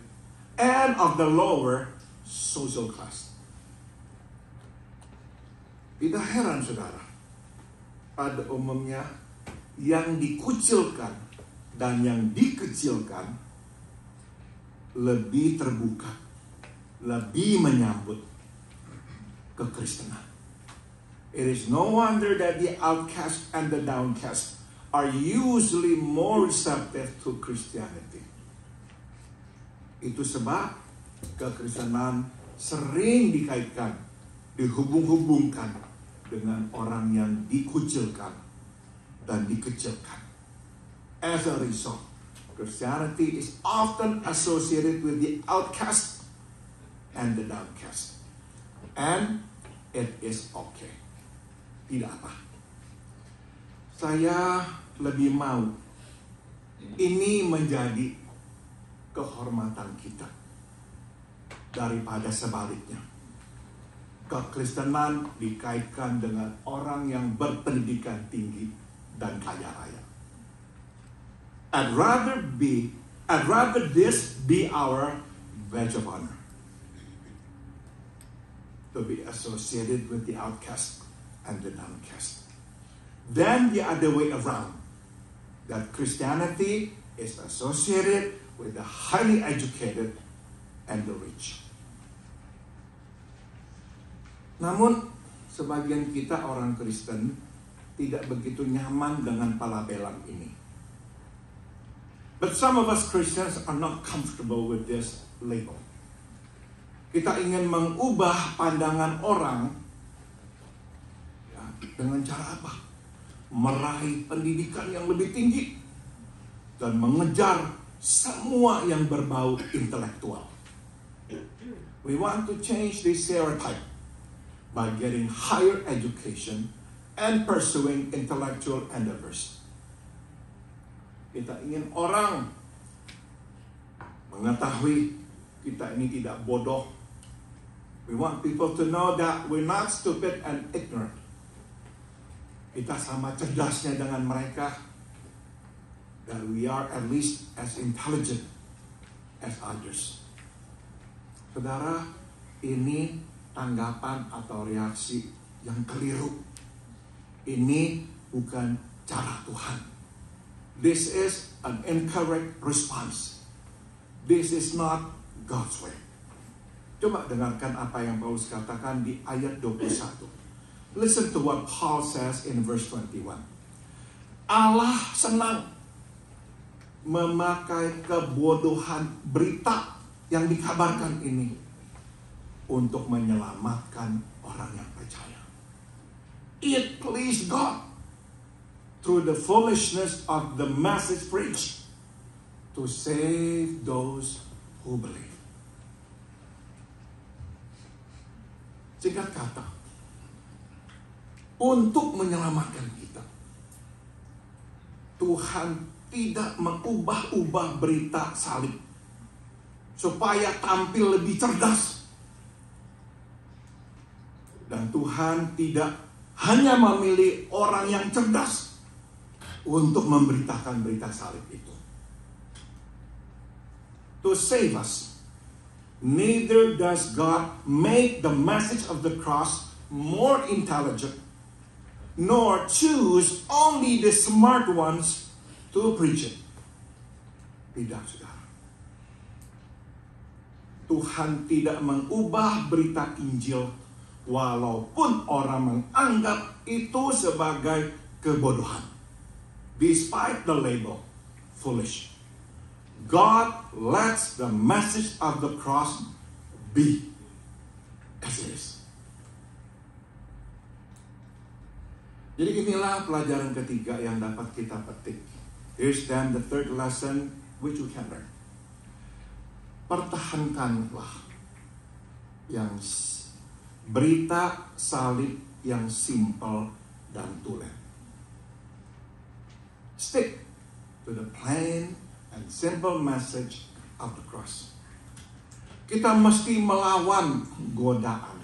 and of the lower social class. Tidak heran, saudara, pada umumnya yang dikucilkan dan yang dikecilkan lebih terbuka, lebih menyambut kekristenan. It is no wonder that the outcast and the downcast are usually more receptive to Christianity. Itu sebab kekristenan sering dikaitkan, dihubung-hubungkan dengan orang yang dikucilkan dan dikecilkan. As a result, Christianity is often associated with the outcast and the downcast. And it is okay. Tidak apa. Saya lebih mau ini menjadi kehormatan kita daripada sebaliknya. Kekristenan dikaitkan dengan orang yang berpendidikan tinggi dan kaya raya. I'd rather this be our badge of honor, to be associated with the outcast and the downcast, than the other way around, that Christianity is associated with the highly educated and the rich. Namun, sebagian kita orang Kristen tidak begitu nyaman dengan pelabelan ini. But some of us Christians are not comfortable with this label. Kita ingin mengubah pandangan orang ya, dengan cara apa? Meraih pendidikan yang lebih tinggi dan mengejar semua yang berbau intelektual. We want to change this stereotype by getting higher education and pursuing intellectual endeavors. Kita ingin orang mengetahui kita ini tidak bodoh. We want people to know that we're not stupid and ignorant. Kita sama cerdasnya dengan mereka. That we are at least as intelligent as others. Saudara, ini tanggapan atau reaksi yang keliru. Ini bukan cara Tuhan. This is an incorrect response. This is not God's way. Coba dengarkan apa yang Paulus katakan di ayat 21. Listen to what Paul says in verse 21. Allah senang memakai kebodohan berita yang dikabarkan ini untuk menyelamatkan orang yang percaya. It pleased God through the foolishness of the message preached to save those who believe. Singkat kata, untuk menyelamatkan kita, Tuhan tidak mengubah-ubah berita salib supaya tampil lebih cerdas. Dan Tuhan tidak hanya memilih orang yang cerdas untuk memberitakan berita salib itu. To save us, Neither does God make the message of the cross more intelligent, nor choose only the smart ones to preach it. Tidak, saudara. Tuhan tidak mengubah berita Injil walaupun orang menganggap itu sebagai kebodohan. Despite the label, foolish. God lets the message of the cross be as it is. Jadi inilah pelajaran ketiga yang dapat kita petik. Here's then the third lesson which we can learn. Pertahankanlah yang berita salib yang simple dan tulen. Stick to the plain and simple message of the cross. Kita mesti melawan godaan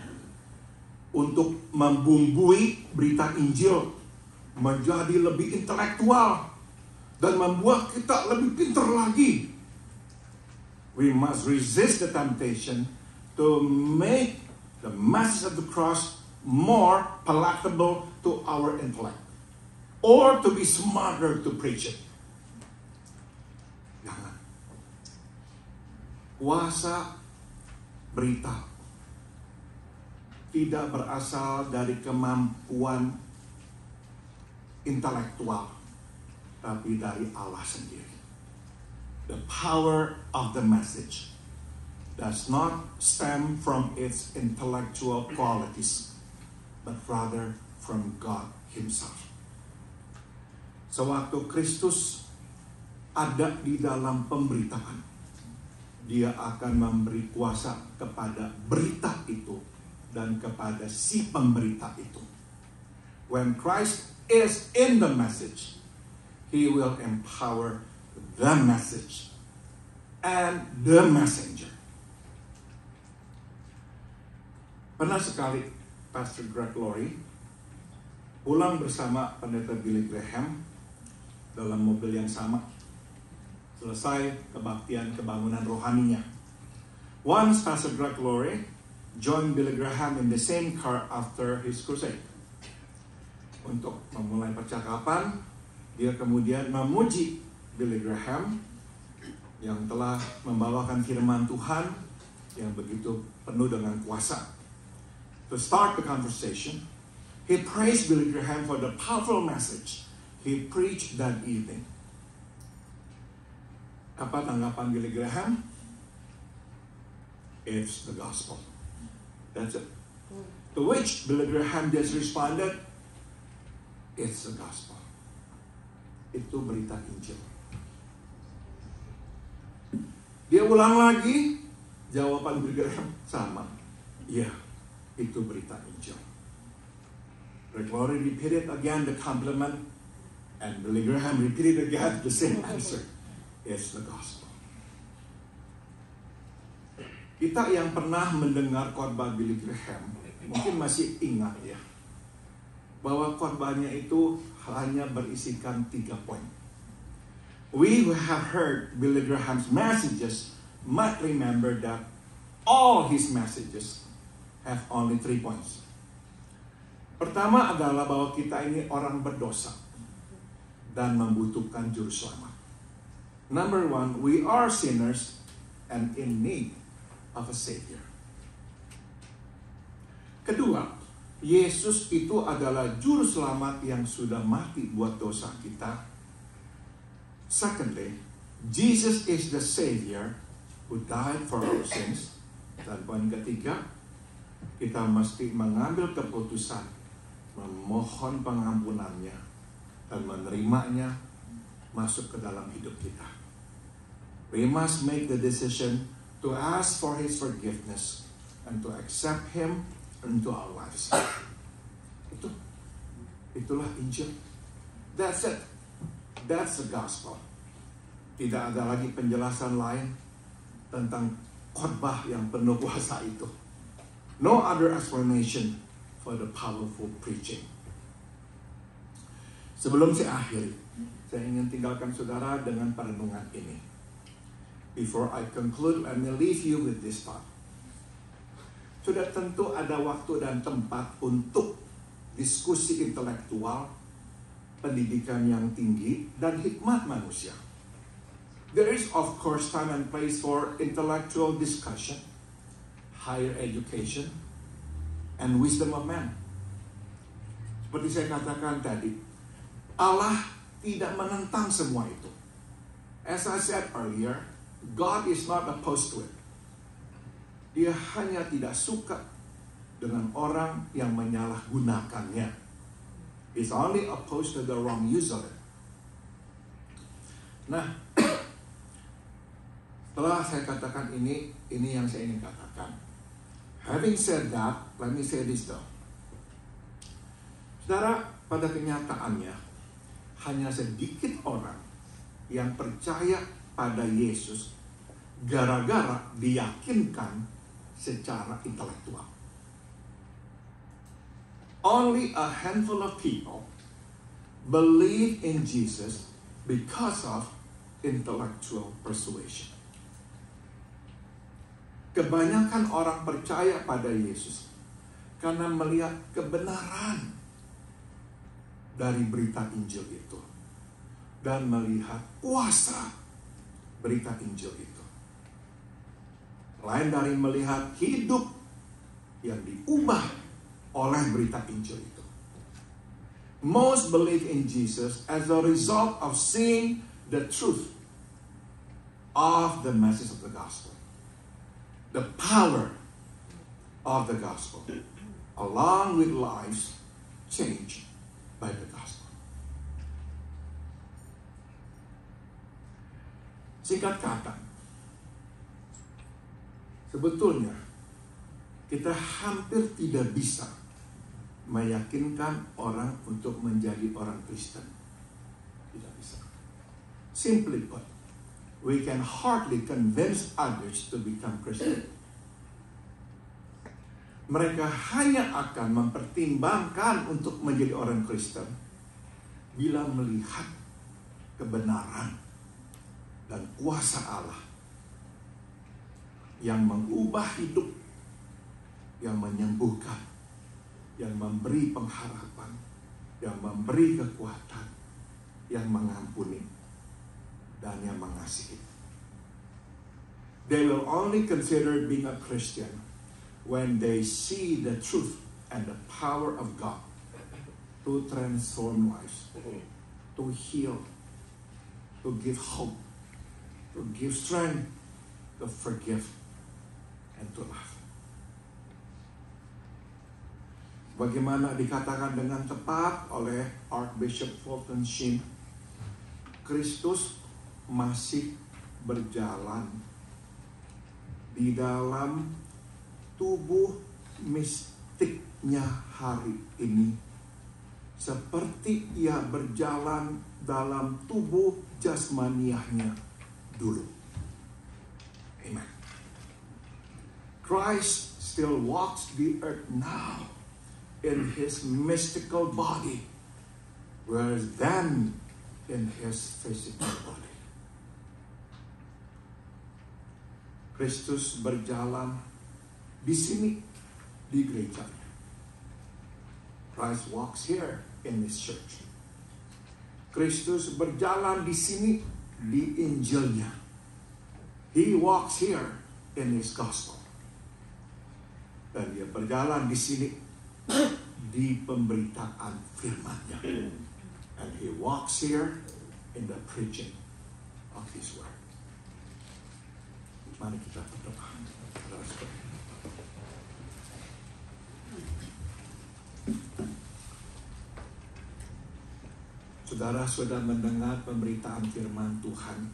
untuk membumbui berita Injil menjadi lebih intelektual dan membuat kita lebih pintar lagi. We must resist the temptation to make the message of the cross more palatable to our intellect, or to be smarter to preach it. Jangan. Kuasa berita tidak berasal dari kemampuan intelektual, tapi dari Allah sendiri. The power of the message does not stem from its intellectual qualities, but rather from God Himself. Sewaktu Kristus ada di dalam pemberitaan, Dia akan memberi kuasa kepada berita itu dan kepada si pemberita itu. When Christ is in the message, He will empower the message and the messenger. Pernah sekali Pastor Greg Laurie pulang bersama Pendeta Billy Graham dalam mobil yang sama. Selesai kebaktian kebangunan rohaninya. Once Pastor Greg Laurie joined Billy Graham in the same car after his crusade. Untuk memulai percakapan, dia kemudian memuji Billy Graham yang telah membawakan firman Tuhan yang begitu penuh dengan kuasa. To start the conversation, he praised Billy Graham for the powerful message he preached that evening. Apa tanggapan Billy Graham? It's the gospel. That's it. To which Billy Graham just responded, it's the gospel. Itu berita Injil. Dia ulang lagi, jawaban Billy Graham sama. Iya, itu berita Injil. Greg Laurie repeated again the compliment, and Billy Graham repeated again the same answer. It's the gospel. Kita yang pernah mendengar khotbah Billy Graham mungkin masih ingat ya, bahwa khotbahnya itu hanya berisikan 3 poin. We who have heard Billy Graham's messages might remember that all his messages have only 3 points. Pertama adalah bahwa kita ini orang berdosa dan membutuhkan juru selamat. Number 1, we are sinners and in need of a Savior. Kedua, Yesus itu adalah juru selamat yang sudah mati buat dosa kita. Secondly, Jesus is the Savior who died for our sins. Dan poin ketiga, kita mesti mengambil keputusan, memohon pengampunannya, dan menerimanya masuk ke dalam hidup kita. We must make the decision to ask for His forgiveness and to accept Him into our lives. Itulah Injil. That's it. That's the gospel. Tidak ada lagi penjelasan lain tentang khotbah yang penuh kuasa itu. No other explanation for the powerful preaching. Sebelum saya akhiri, saya ingin tinggalkan saudara dengan perenungan ini. Before I conclude, let me leave you with this thought. Sudah tentu ada waktu dan tempat untuk diskusi intelektual, pendidikan yang tinggi, dan hikmat manusia. There is of course time and place for intellectual discussion, higher education, and wisdom of man. Seperti saya katakan tadi, Allah tidak menentang semua itu. As I said earlier, God is not opposed to it. Dia hanya tidak suka dengan orang yang menyalahgunakannya. He's only opposed to the wrong use of it. Nah, setelah saya katakan ini yang saya ingin katakan. Having said that, let me say this though. Saudara, pada kenyataannya, hanya sedikit orang yang percaya pada Yesus gara-gara diyakinkan secara intelektual. Only a handful of people believe in Jesus because of intellectual persuasion. Kebanyakan orang percaya pada Yesus karena melihat kebenaran dari berita Injil itu dan melihat kuasa berita Injil itu. Lain dari melihat hidup yang diubah oleh berita Injil itu. Most believe in Jesus as a result of seeing the truth of the message of the gospel. The power of the gospel, along with lives changed by the gospel. Singkat kata, sebetulnya kita hampir tidak bisa meyakinkan orang untuk menjadi orang Kristen. Tidak bisa. Simply put, we can hardly convince others to become Christian. Mereka hanya akan mempertimbangkan untuk menjadi orang Kristen bila melihat kebenaran dan kuasa Allah yang mengubah hidup, yang menyembuhkan, yang memberi pengharapan, yang memberi kekuatan, yang mengampuni, dan yang mengasihi. They will only consider being a Christian when they see the truth and the power of God to transform lives, to heal, to give hope, to give strength, to forgive, and to love. Bagaimana dikatakan dengan tepat oleh Archbishop Fulton Sheen, Kristus masih berjalan di dalam tubuh mistiknya hari ini seperti ia berjalan dalam tubuh jasmaniahnya dulu. Amen. Christ still walks the earth now in his mystical body, whereas then in his physical body. Kristus berjalan di sini, di gerejanya. Christ walks here in this church. Kristus berjalan di sini, di Injilnya. He walks here in his gospel. Dan dia berjalan di sini, di pemberitaan firman-Nya. And he walks here in the preaching of his word. Mari kita berdoa. Saudara sudah mendengar pemberitaan firman Tuhan.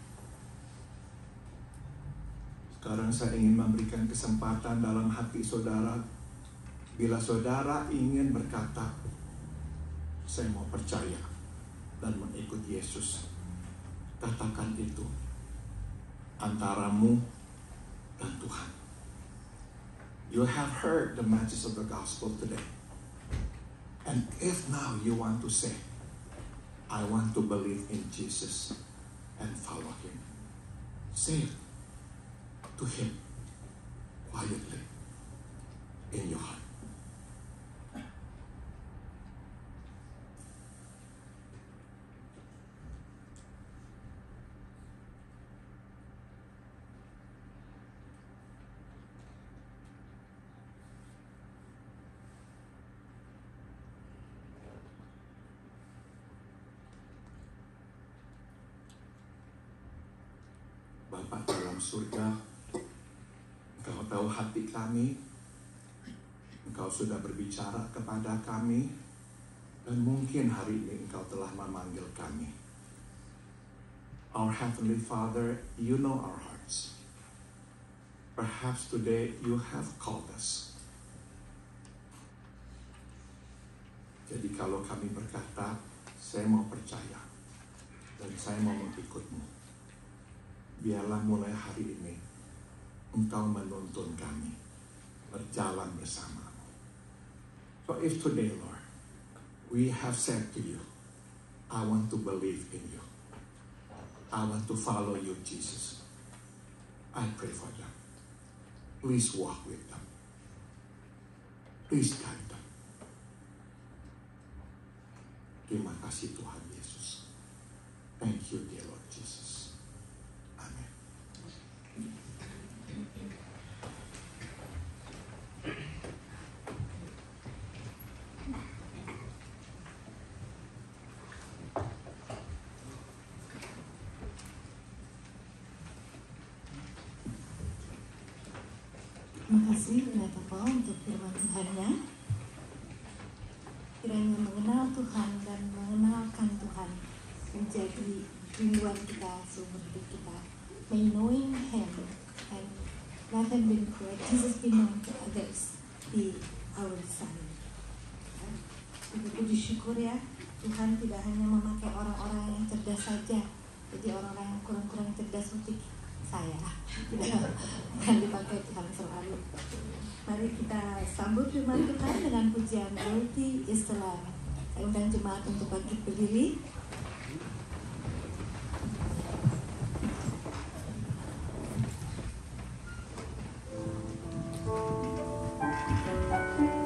Sekarang saya ingin memberikan kesempatan dalam hati saudara. Bila saudara ingin berkata, saya mau percaya dan mengikut Yesus, katakan itu antaramu dan Tuhan. You have heard the message of the gospel today. And if now you want to say, I want to believe in Jesus and follow him, say it to Him quietly in your heart. Bapa dalam surga, Engkau tahu hati kami, Engkau sudah berbicara kepada kami, dan mungkin hari ini Engkau telah memanggil kami. Our Heavenly Father, you know our hearts. Perhaps today you have called us. Jadi kalau kami berkata, saya mau percaya, dan saya mau mengikutmu, biarlah mulai hari ini Engkau menuntun kami berjalan bersamamu. So if today, Lord, we have said to you, I want to believe in you, I want to follow you, Jesus, I pray for them. Please walk with them. Please guide them. Terima kasih Tuhan Yesus. Thank you, dear Lord Jesus. Amen. Terima kasih Pendeta Paul untuk firman Tuhan-Nya. Kiranya mengenal Tuhan dan mengenalkan Tuhan menjadi rinduan kita seumur hidup kita. May knowing Him and not having been correct, Jesus be known to others, be our desire. Kita puji syukur ya, Tuhan tidak hanya memakai orang-orang yang cerdas saja, jadi orang-orang yang kurang-kurang cerdas seperti saya bukan dipakai Tuhan selalu. Mari kita sambut firman Tuhan dengan pujian Guilty is the Lamb. Saya undang jemaat untuk bangkit berdiri. Thank you.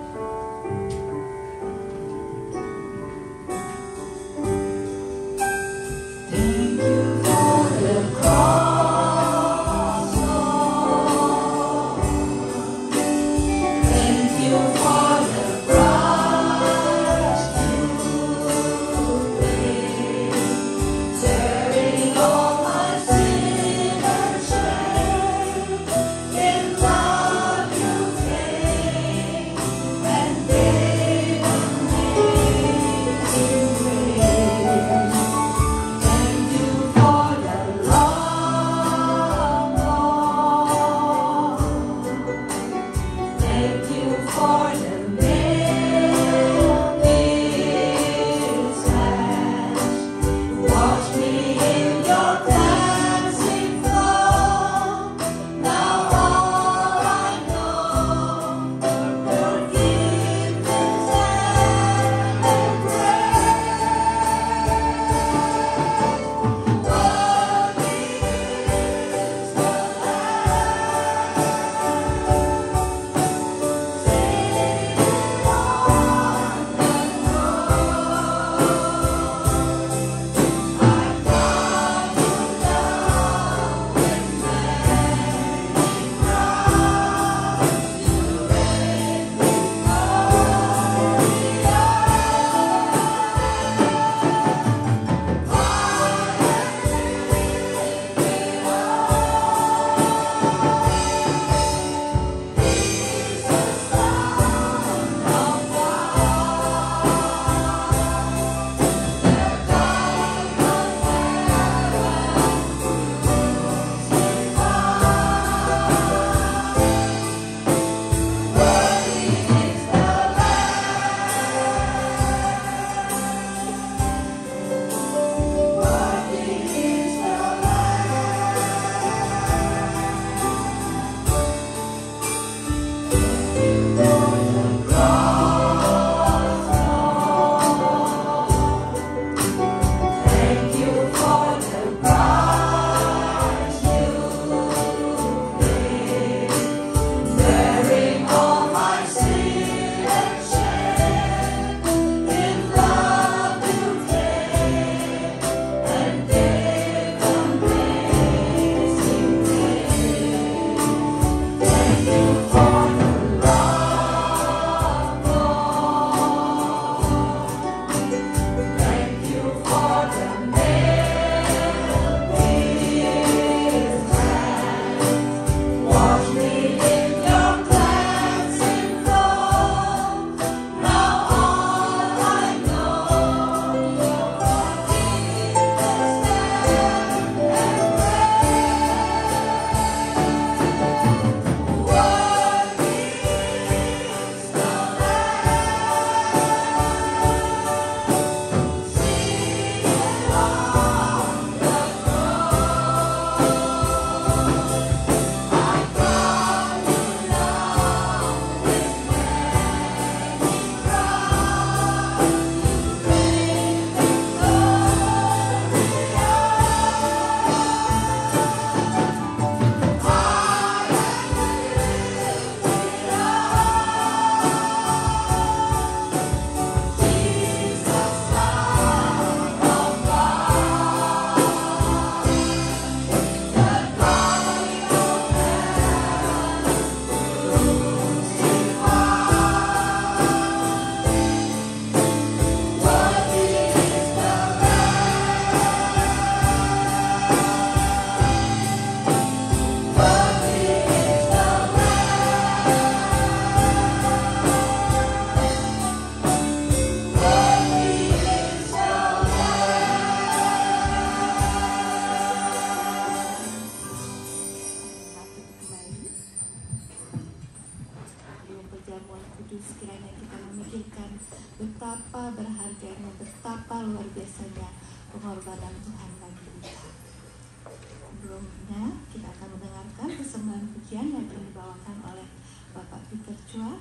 pujian yang akan dibawakan oleh Bapak Peter Chua.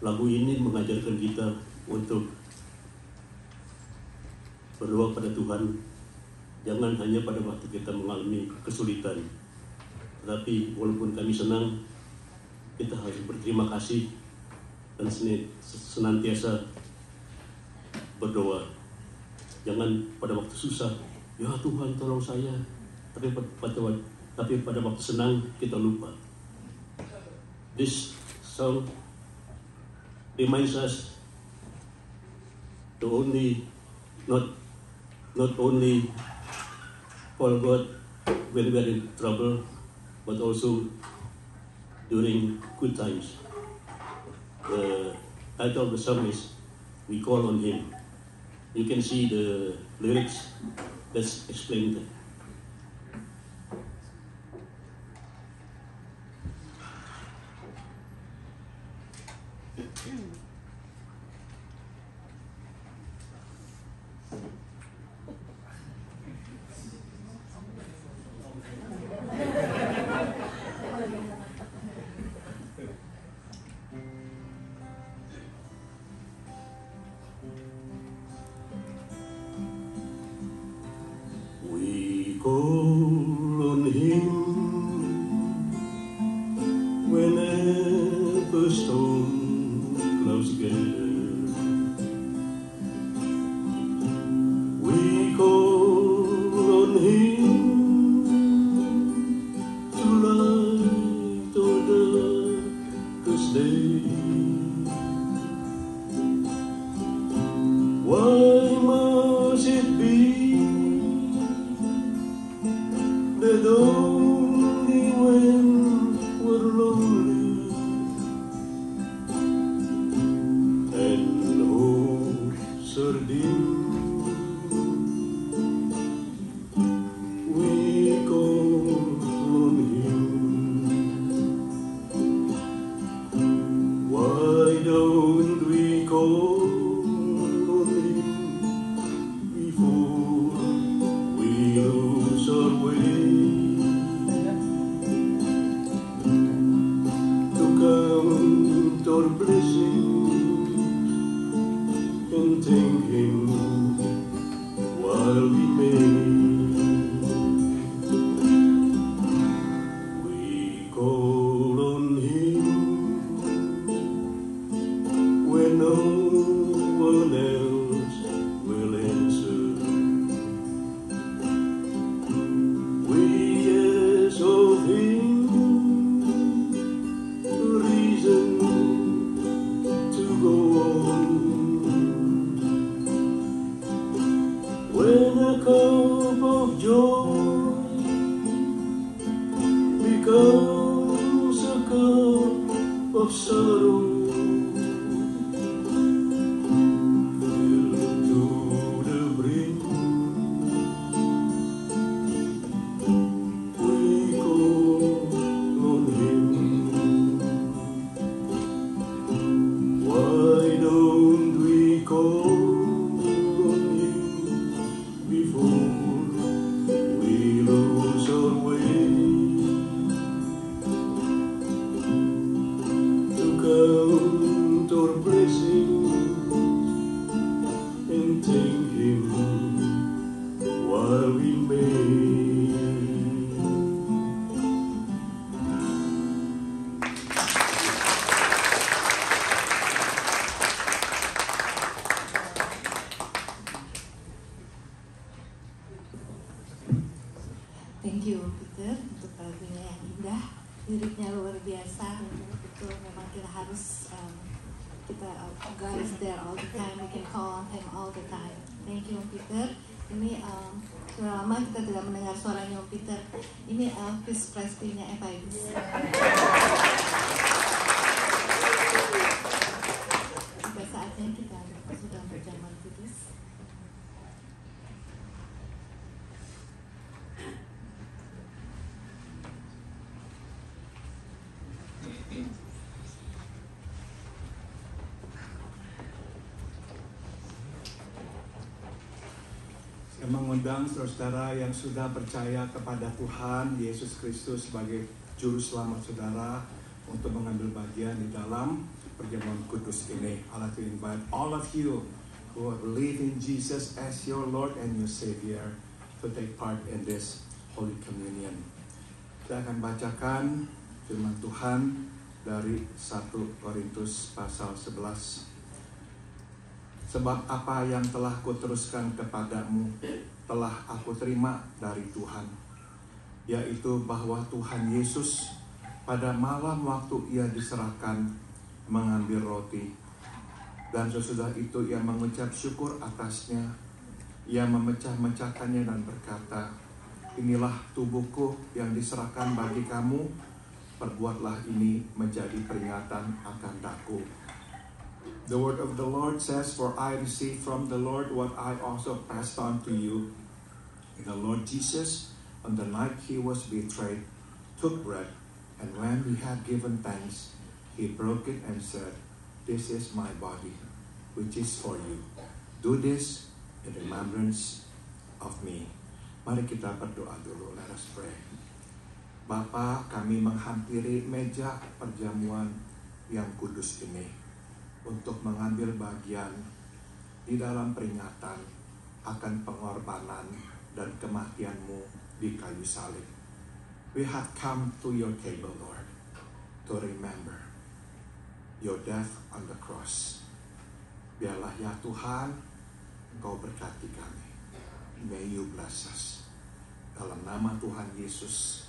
Lagu ini mengajarkan kita untuk berdoa pada Tuhan, jangan hanya pada waktu kita mengalami kesulitan, tetapi walaupun kami senang, kita harus berterima kasih dan senantiasa berdoa. Jangan pada waktu susah, ya Tuhan tolong saya, tapi pada waktu senang kita lupa. This song reminds us to not only call God when we are in trouble, but also during good times. The title of the song is "We Call on Him." You can see the lyrics that's explained. We call on Him whenever storm clouds gather. We call on Him to light our darkest day. Why must it be that only when we're lonely and hopes are dim, we call on Him? Why don't we call on Him before we lose our way? To count our blessings and thank Him while we may. We call on Him when no one else will answer. We ask of Him reason to go on. When a cup of joy becomes a cup of sorrow, filled to the brim, we call on Him. Why don't we call on Him before we lose our way? To count our blessings and thank Him while we may. Thank you Peter untuk lagunya yang indah, liriknya luar biasa. Betul, memang kita harus God is there all the time. We can call on Him all the time. Thank you Om Peter. Ini sudah lama kita tidak mendengar suaranya Om Peter. Ini Elvis Presley-nya FIBC. Sudah saatnya kita sudah berjamaah kudus. Saya mengundang saudara yang sudah percaya kepada Tuhan Yesus Kristus sebagai Juru Selamat saudara untuk mengambil bagian di dalam perjamuan kudus ini. I like to invite all of you who believe in Jesus as your Lord and your Savior to take part in this Holy Communion. Kita akan bacakan firman Tuhan dari 1 Korintus pasal 11. Sebab apa yang telah kuteruskan kepadamu telah aku terima dari Tuhan, yaitu bahwa Tuhan Yesus pada malam waktu ia diserahkan mengambil roti, dan sesudah itu ia mengucap syukur atasnya, ia memecah-mecahkannya dan berkata, inilah tubuhku yang diserahkan bagi kamu, perbuatlah ini menjadi peringatan akan daku. The word of the Lord says, for I received from the Lord what I also passed on to you. The Lord Jesus, on the night he was betrayed, took bread, and when he had given thanks, he broke it and said, this is my body, which is for you. Do this in remembrance of me. Mari kita berdoa dulu. Let us pray. Bapa, kami menghampiri meja perjamuan yang kudus ini untuk mengambil bagian di dalam peringatan akan pengorbanan dan kematian-Mu di kayu salib. We have come to your table, Lord, to remember your death on the cross. Biarlah ya Tuhan, Engkau berkati kami. May you bless us. Dalam nama Tuhan Yesus,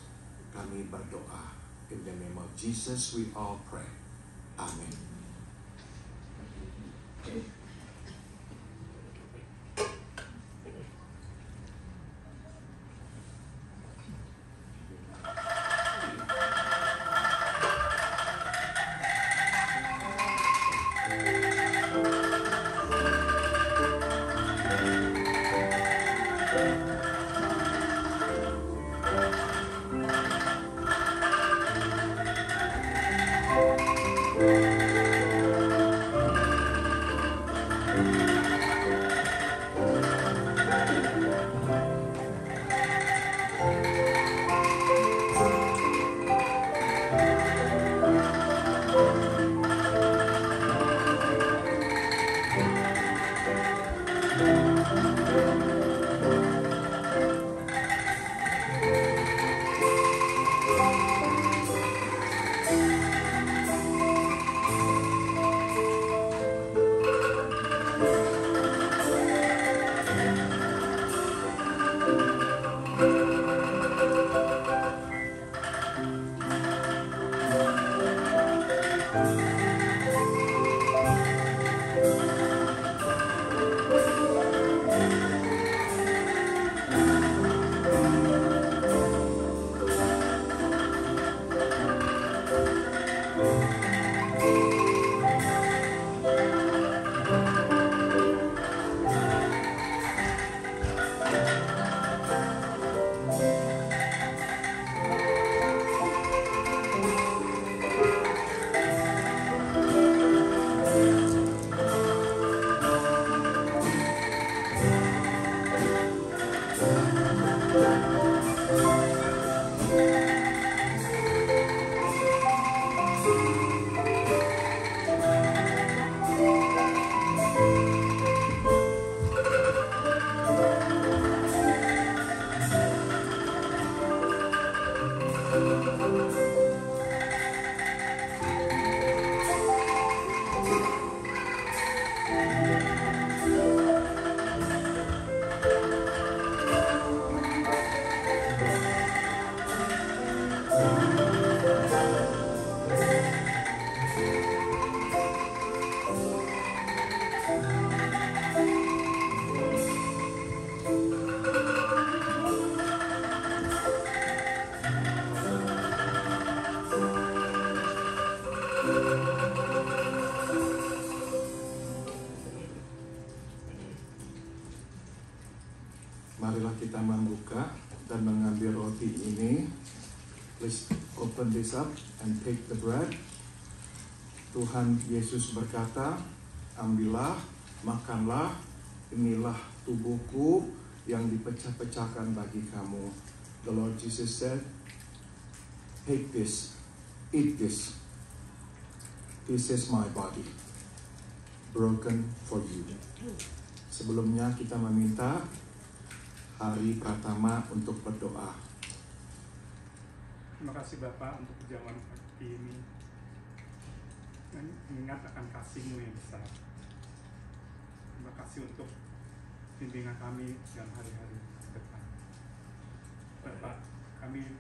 kami berdoa. In the name of Jesus, we all pray. Amen. kita membuka dan mengambil roti ini, please open this up and take the bread. Tuhan Yesus berkata, ambillah, makanlah, inilah tubuhku yang dipecah-pecahkan bagi kamu. The Lord Jesus said, take this, eat this. This is my body, broken for you. Sebelumnya kita meminta hari pertama untuk berdoa. Terima kasih Bapak untuk perjamuan pagi ini. Dan ingat akan kasih-Mu yang besar. Terima kasih untuk bimbingan kami dalam hari-hari ke depan. Bapak, kami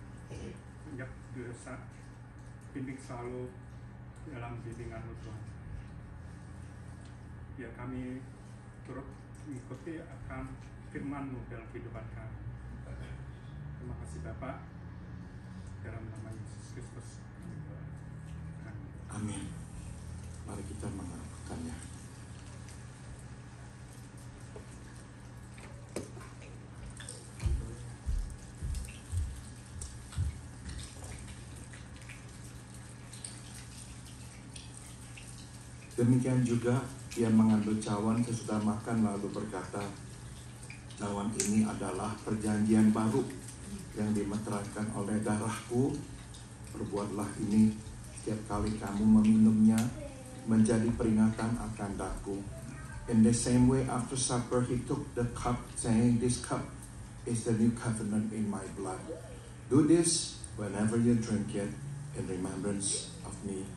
banyak dosa, bimbing selalu dalam bimbingan-Mu Tuhan. Biar kami turut mengikuti akan firman-Mu dalam kehidupan kami. Terima kasih Bapak, dalam nama Yesus Kristus. Amin. Mari kita mengakukannya. Demikian juga ia mengambil cawan sesudah makan lalu berkata, cawan ini adalah perjanjian baru yang dimeteraikan oleh darahku. Perbuatlah ini setiap kali kamu meminumnya menjadi peringatan akan daku. In the same way after supper he took the cup, saying, this cup is the new covenant in my blood. Do this whenever you drink it in remembrance of me.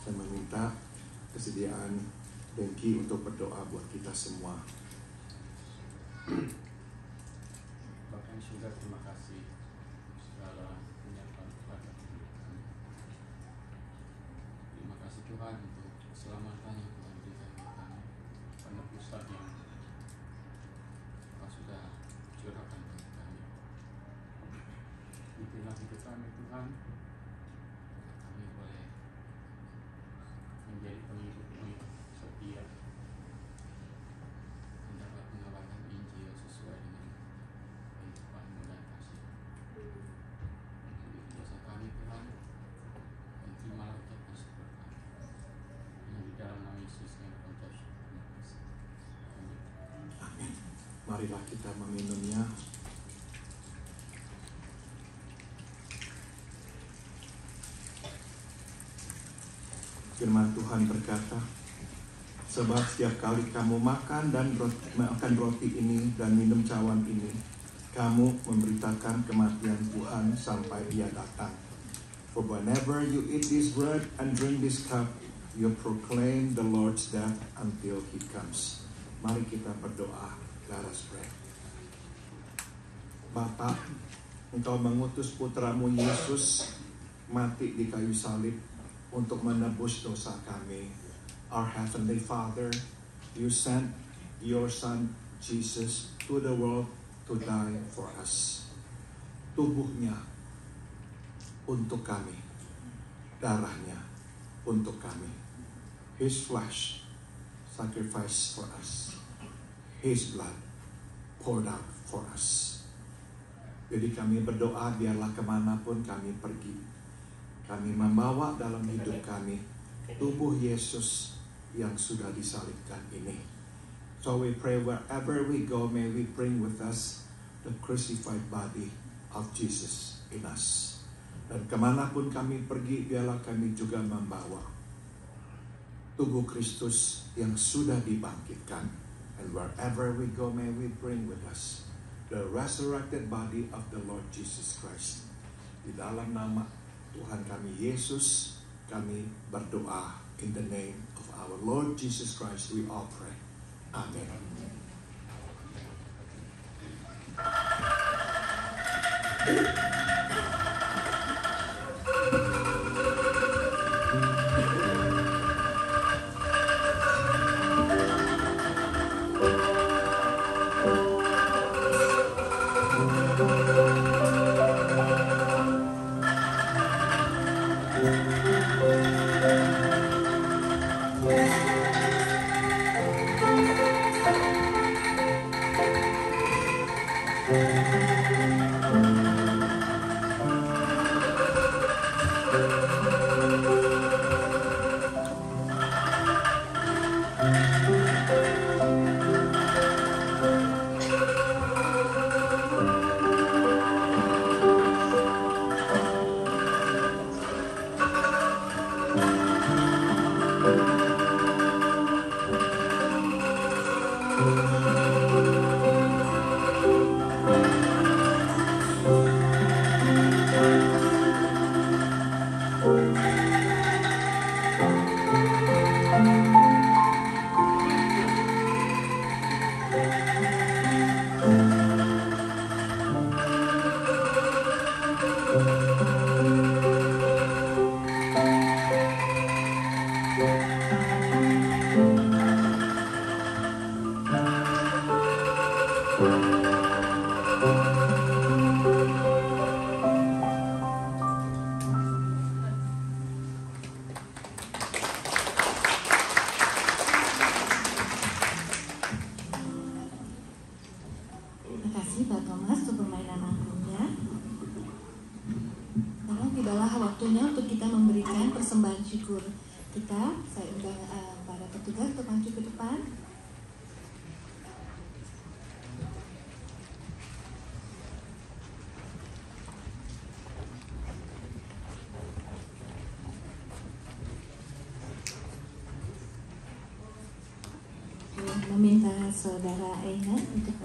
Saya meminta kesediaan Dengki untuk berdoa buat kita semua. Bapa yang surga, terima kasih segala penyertaan kepada hidup kami. Terima kasih Tuhan untuk keselamatan yang Tuhan berikan kepada kami, penebusan yang Tuhan sudah curahkan bagi kami. Pimpinlah hidup kami Tuhan, kami boleh menjadi pengikut-Mu setia dan dapat mengabarkan Injil sesuai dengan kehidupan-Mu dan kasih. Ampuni dosa kami Tuhan, dan terimalah ucapan syukur kami. Yang di dalam nama Yesus yang mengucap syukur. Terima kasih. Amin. Amin. Marilah kita meminumnya. Firman Tuhan berkata, sebab setiap kali kamu makan roti ini dan minum cawan ini, kamu memberitakan kematian Tuhan sampai Dia datang. For whenever you eat this bread and drink this cup, you proclaim the Lord's death until He comes. Mari kita berdoa. Let us pray. Bapa, Engkau mengutus putramu Yesus mati di kayu salib untuk menebus dosa kami. Our Heavenly Father, you sent your Son Jesus to the world to die for us. Tubuhnya untuk kami, darahnya untuk kami. His flesh sacrificed for us, His blood poured out for us. Jadi kami berdoa, biarlah kemanapun kami pergi, kami membawa dalam hidup kami tubuh Yesus yang sudah disalibkan ini. So we pray wherever we go, may we bring with us the crucified body of Jesus in us. Dan kemanapun kami pergi, biarlah kami juga membawa tubuh Kristus yang sudah dibangkitkan. And wherever we go, may we bring with us the resurrected body of the Lord Jesus Christ. Di dalam nama Tuhan kami Yesus, kami berdoa. In the name of our Lord Jesus Christ, we all pray. Amen. Amen. bertugas untuk maju ke depan. Meminta saudara Eina untuk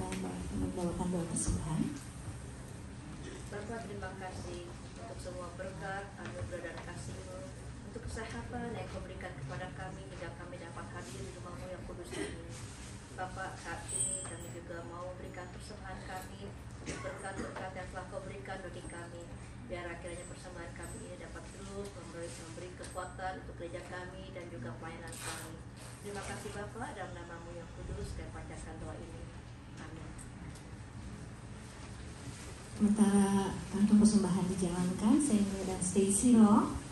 membawakan doa persembahan. Bapak, terima kasih untuk semua berkat, anugerah dan kasih-Mu, untuk kesehatan yang Kau berikan kepada kami hingga kami dapat hadir di rumah-Mu yang kudus ini. Bapak, saat ini kami juga mau memberikan persembahan kami untuk berkat-berkat yang telah Kau berikan bagi kami. Biar akhirnya persembahan kami ini dapat terus memberi kekuatan untuk gereja kami dan juga pelayanan kami. Terima kasih Bapak, dalam nama-Mu yang kudus, kami panjatkan doa ini. Amin. Sementara kantong persembahan dijalankan, saya dan Stacy loh.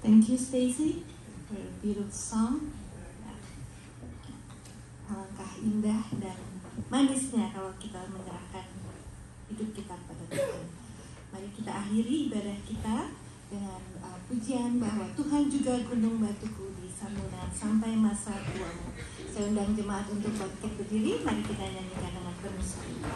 Thank you, Stacy, for a beautiful song. Alangkah indah dan manisnya kalau kita menyerahkan hidup kita kepada Tuhan. Mari kita akhiri ibadah kita dengan pujian bahwa Tuhan juga gunung batuku di sandungan sampai masa tuamu. Saya undang jemaat untuk bangkit berdiri. Mari kita nyanyikan dengan penuh sukacita.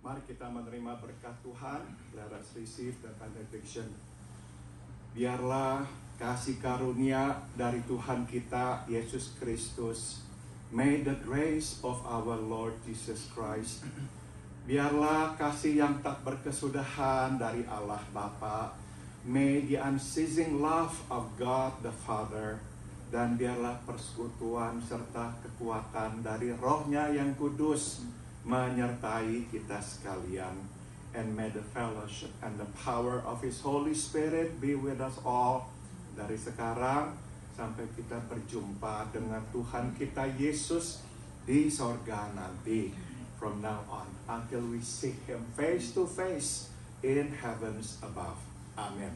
Mari kita menerima berkat Tuhan. Let us receive the benediction. Biarlah kasih karunia dari Tuhan kita Yesus Kristus, may the grace of our Lord Jesus Christ, biarlah kasih yang tak berkesudahan dari Allah Bapa, may the unceasing love of God the Father, dan biarlah persekutuan serta kekuatan dari Roh-Nya yang kudus menyertai kita sekalian. And may the fellowship and the power of His Holy Spirit be with us all dari sekarang sampai kita berjumpa dengan Tuhan kita Yesus di sorga nanti. From now on until we see Him face to face in heavens above. Amen.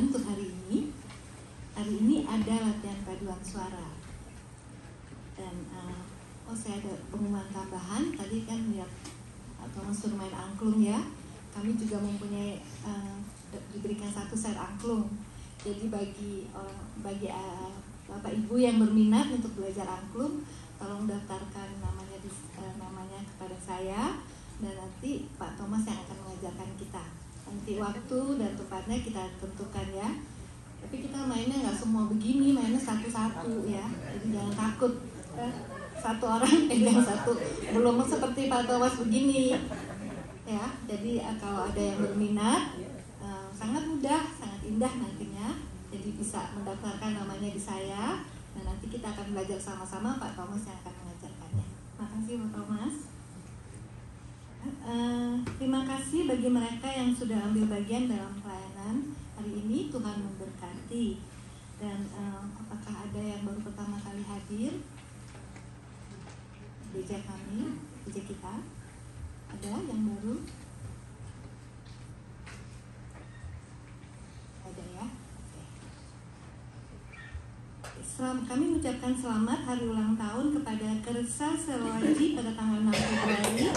untuk hari ini. Hari ini ada latihan paduan suara. Dan saya ada pengumuman tambahan. Tadi kan lihat Thomas suruh main angklung ya. Kami juga mempunyai diberikan 1 set angklung. Jadi bagi Bapak Ibu yang berminat untuk belajar angklung, tolong daftarkan namanya kepada saya, dan nanti Pak Thomas yang akan mengajarkan kita. Nanti waktu dan tempatnya kita tentukan ya. Tapi kita mainnya nggak semua begini, mainnya satu-satu ya. Jadi jangan takut. Satu orang pegang satu, belum seperti Pak Thomas begini ya. Jadi kalau ada yang berminat, sangat mudah, sangat indah nantinya. Jadi bisa mendaftarkan namanya di saya, dan nanti kita akan belajar sama-sama. Pak Thomas yang akan mengajarkannya. Terima kasih Pak Thomas. Terima kasih bagi mereka yang sudah ambil bagian dalam pelayanan hari ini. Tuhan memberkati. Dan apakah ada yang baru pertama kali hadir? Gereja kami, gereja kita, ada yang baru? Ada ya? Oke. Kami mengucapkan selamat hari ulang tahun kepada Kersa Selwaji pada tanggal 6 Februari.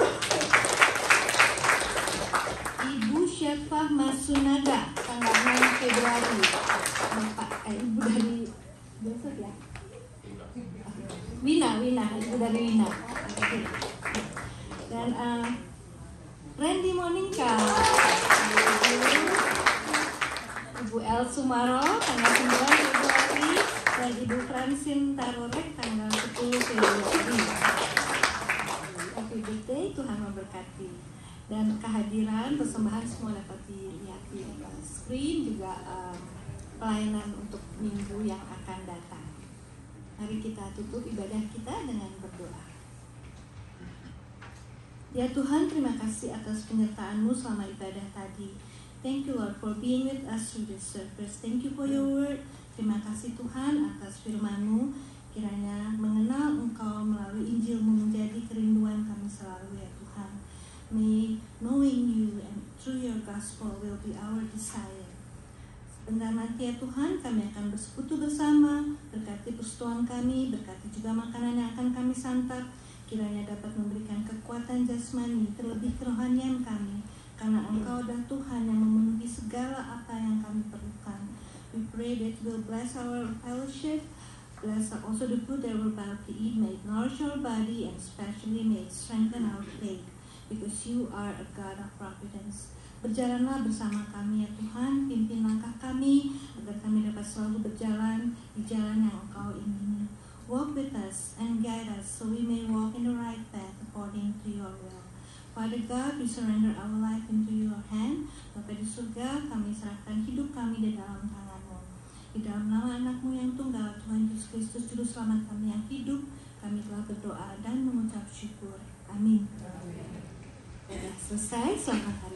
Ibu Syafah Masunaga tanggal 6 Februari. Ibu dari Joseph ya? Wina, ibu dari Wina. Okay. Dan Randy Monica, Ibu El Sumaro tanggal 9 Februari, dan Ibu Francine Tarorek tanggal 10 Februari. Happy birthday, Tuhan memberkati. Dan kehadiran persembahan semua dapat dilihat di screen, juga pelayanan untuk minggu yang akan datang. Mari kita tutup ibadah kita dengan berdoa. Ya Tuhan, terima kasih atas penyertaan-Mu selama ibadah tadi. Thank you Lord for being with us through this service. Thank you for your word. Terima kasih Tuhan atas firman-Mu. Kiranya mengenal Engkau melalui Injil-Mu menjadi kerinduan kami selalu ya Tuhan. May knowing you and through your gospel will be our desire. Sebentar nanti ya Tuhan, kami akan bersekutu bersama. Berkati persetujuan kami, berkati juga makanan yang akan kami santap. Kiranya dapat memberikan kekuatan jasmani, terlebih kerohanian kami. Karena Engkau adalah Tuhan yang memenuhi segala apa yang kami perlukan. We pray that you will bless our fellowship, bless also the food that we're about to eat. May it nourish our body, and especially may it strengthen our faith, because you are a God of providence. Berjalanlah bersama kami ya Tuhan, pimpin langkah kami agar kami dapat selalu berjalan di jalan yang Engkau ingini. Walk with us and guide us so we may walk in the right path according to your will. Father God, we surrender our life into your hand. Bapa di surga, kami serahkan hidup kami di dalam tangan-Mu. Di dalam nama anak-Mu yang tunggal, Tuhan Yesus Kristus, Juru Selamat kami yang hidup, kami telah berdoa dan mengucap syukur. Amin. Selesai, selamat hari.